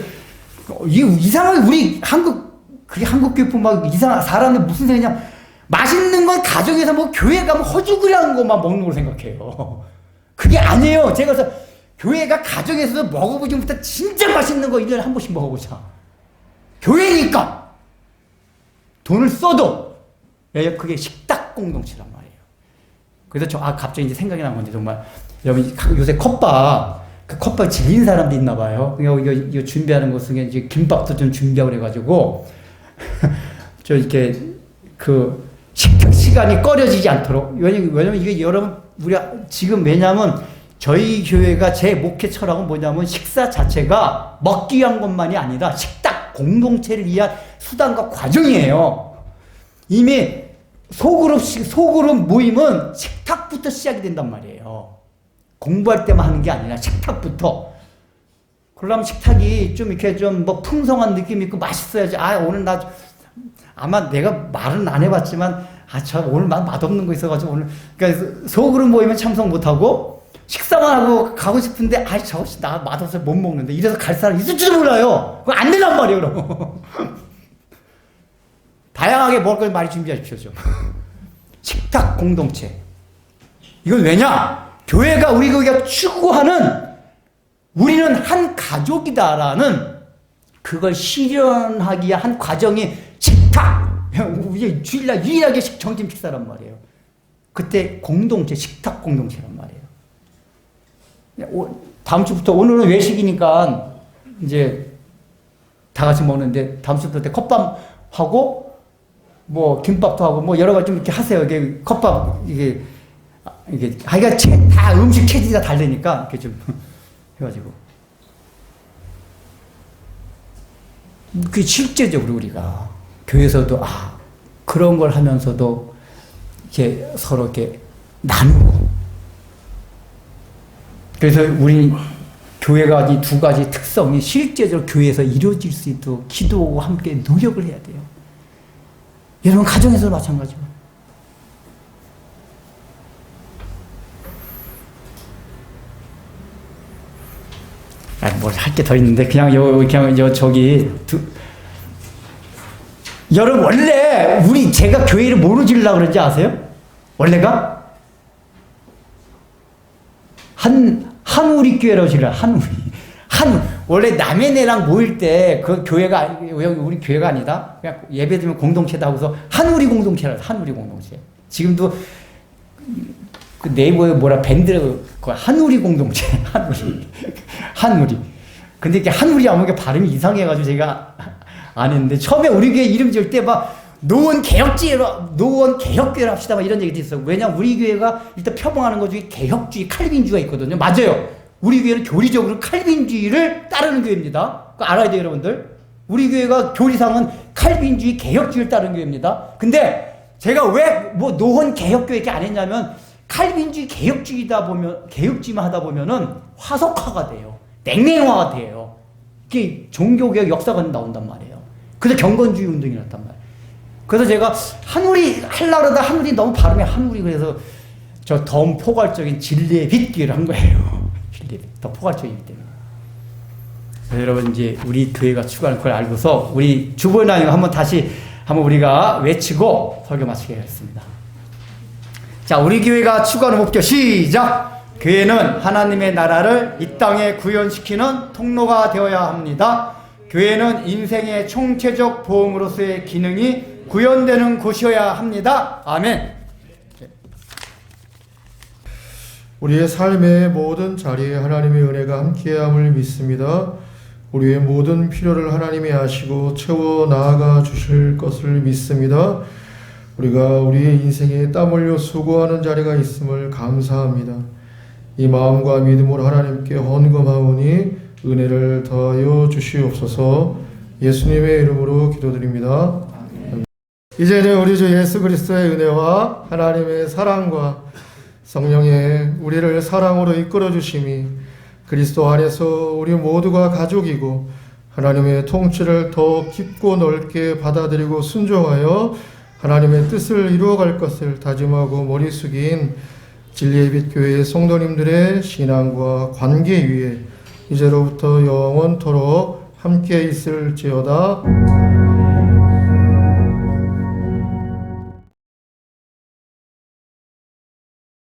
S2: 이상하게 우리 한국 교회뿐만 이상한 사람들 무슨 생각이냐 맛있는 건 가정에서 뭐 교회 가면 허죽으려는 것만 먹는 걸 생각해요. 그게 아니에요. 제가 그래서 교회가 가정에서도 먹어보지 못한 진짜 맛있는 거 1년에 한 번씩 먹어보자. 교회니까 돈을 써도 그게 식탁 공동체란 말이에요. 그래서 갑자기 이제 생각이 난 건데 정말 여러분 요새 컵밥 질린 사람도 있나 봐요. 이거 준비하는 것 중에 이제 김밥도 좀 준비하고 그래가지고 저 이렇게 그 식탁 시간이 꺼려지지 않도록 왜냐면 이게 여러분 우리가 지금 왜냐면 저희 교회가 제 목회처라고 뭐냐면 식사 자체가 먹기 위한 것만이 아니라 식탁 공동체를 위한 수단과 과정이에요. 이미 소그룹 모임은 식탁부터 시작이 된단 말이에요. 공부할 때만 하는 게 아니라 식탁부터. 그러려면 식탁이 좀 이렇게 좀 뭐 풍성한 느낌 있고 맛있어야지. 오늘 아마 내가 말은 안 해봤지만, 저 오늘 맛없는 거 있어가지고 오늘. 그러니까 소그룹 모임은 참석 못하고 식사만 하고 가고 싶은데, 저것이 나 맛없어서 못 먹는데. 이래서 갈 사람 있을지도 몰라요. 그거 안 된단 말이에요, 그럼. 다양하게 먹을 걸 많이 준비하십시오, 좀. 식탁 공동체. 이건 왜냐? 교회가 우리 교회가 추구하는 우리는 한 가족이다라는 그걸 실현하기 위한 한 과정이 식탁. 우리 주일날 유일하게 점심 식사란 말이에요. 그때 공동체, 식탁 공동체란 말이에요. 다음 주부터 오늘은 외식이니까 이제 다 같이 먹는데 다음 주부터 때 컵밥하고 뭐 김밥도 하고 뭐 여러 가지 좀 이렇게 하세요. 이게 컵밥 이게 하여간 다 음식 체질이 다 다르니까 이렇게 좀 해가지고 그 실제적으로 우리가 교회에서도 그런 걸 하면서도 이렇게 서로 이렇게 나누고 그래서 우리 교회가 이 두 가지 특성이 실제적으로 교회에서 이루어질 수 있도록 기도하고 함께 노력을 해야 돼요. 여러분 가정에서도 마찬가지고. 뭘 할 게 더 있는데 그냥 여러분 원래 제가 교회를 뭐로 지으려고 그런지 아세요? 원래가 한우리 교회라고 지으려. 원래 남해내랑 모일 때 그 교회가 우리 교회가 아니다. 그냥 예배드리면 공동체다 하고서 한우리 공동체라. 한우리 공동체. 지금도 그 네이버에 밴드 한우리 공동체. 한우리. 근데 이게 한우리 하면 발음이 이상해가지고 제가 안 했는데 처음에 우리 교회 이름 지을 때 노원 개혁교회를 합시다. 막 이런 얘기도 있어요. 왜냐, 우리 교회가 일단 표방하는 것 중에 개혁주의, 칼빈주의가 있거든요. 맞아요. 우리 교회는 교리적으로 칼빈주의를 따르는 교회입니다. 그거 알아야 돼요, 여러분들. 우리 교회가 교리상은 칼빈주의, 개혁주의를 따르는 교회입니다. 근데 제가 왜 뭐 노원 개혁교회 이렇게 안 했냐면, 칼빈주의, 개혁주의만 하다 보면은 화석화가 돼요. 냉랭화가 돼요. 이게 종교개혁 역사가 나온단 말이에요. 그래서 경건주의 운동이 났단 말이에요. 그래서 제가 한우리 하려고 그러다 한우리 너무 발음이 한우리, 그래서 저 더 포괄적인 진리의 빛교회를 한 거예요. 진리의 빛, 더 포괄적이기 때문에. 그래서 여러분, 이제 우리 교회가 추구하는 걸 알고서 우리 주보의 나이가 한번 우리가 외치고 설교 마치게 하겠습니다. 자, 우리 교회가 추구하는 목표, 시작! 교회는 하나님의 나라를 이 땅에 구현시키는 통로가 되어야 합니다. 교회는 인생의 총체적 보험으로서의 기능이 구현되는 곳이어야 합니다. 아멘.
S1: 우리의 삶의 모든 자리에 하나님의 은혜가 함께함을 믿습니다. 우리의 모든 필요를 하나님이 아시고 채워 나아가 주실 것을 믿습니다. 우리가 우리의 인생에 땀 흘려 수고하는 자리가 있음을 감사합니다. 이 마음과 믿음으로 하나님께 헌금하오니 은혜를 더하여 주시옵소서. 예수님의 이름으로 기도드립니다. 이제는 우리 주 예수 그리스도의 은혜와 하나님의 사랑과 성령의 우리를 사랑으로 이끌어 주심이 그리스도 안에서 우리 모두가 가족이고 하나님의 통치를 더 깊고 넓게 받아들이고 순종하여 하나님의 뜻을 이루어갈 것을 다짐하고 머리 숙인 진리의 빛 교회의 성도님들의 신앙과 관계 위에 이제로부터 영원토록 함께 있을지어다.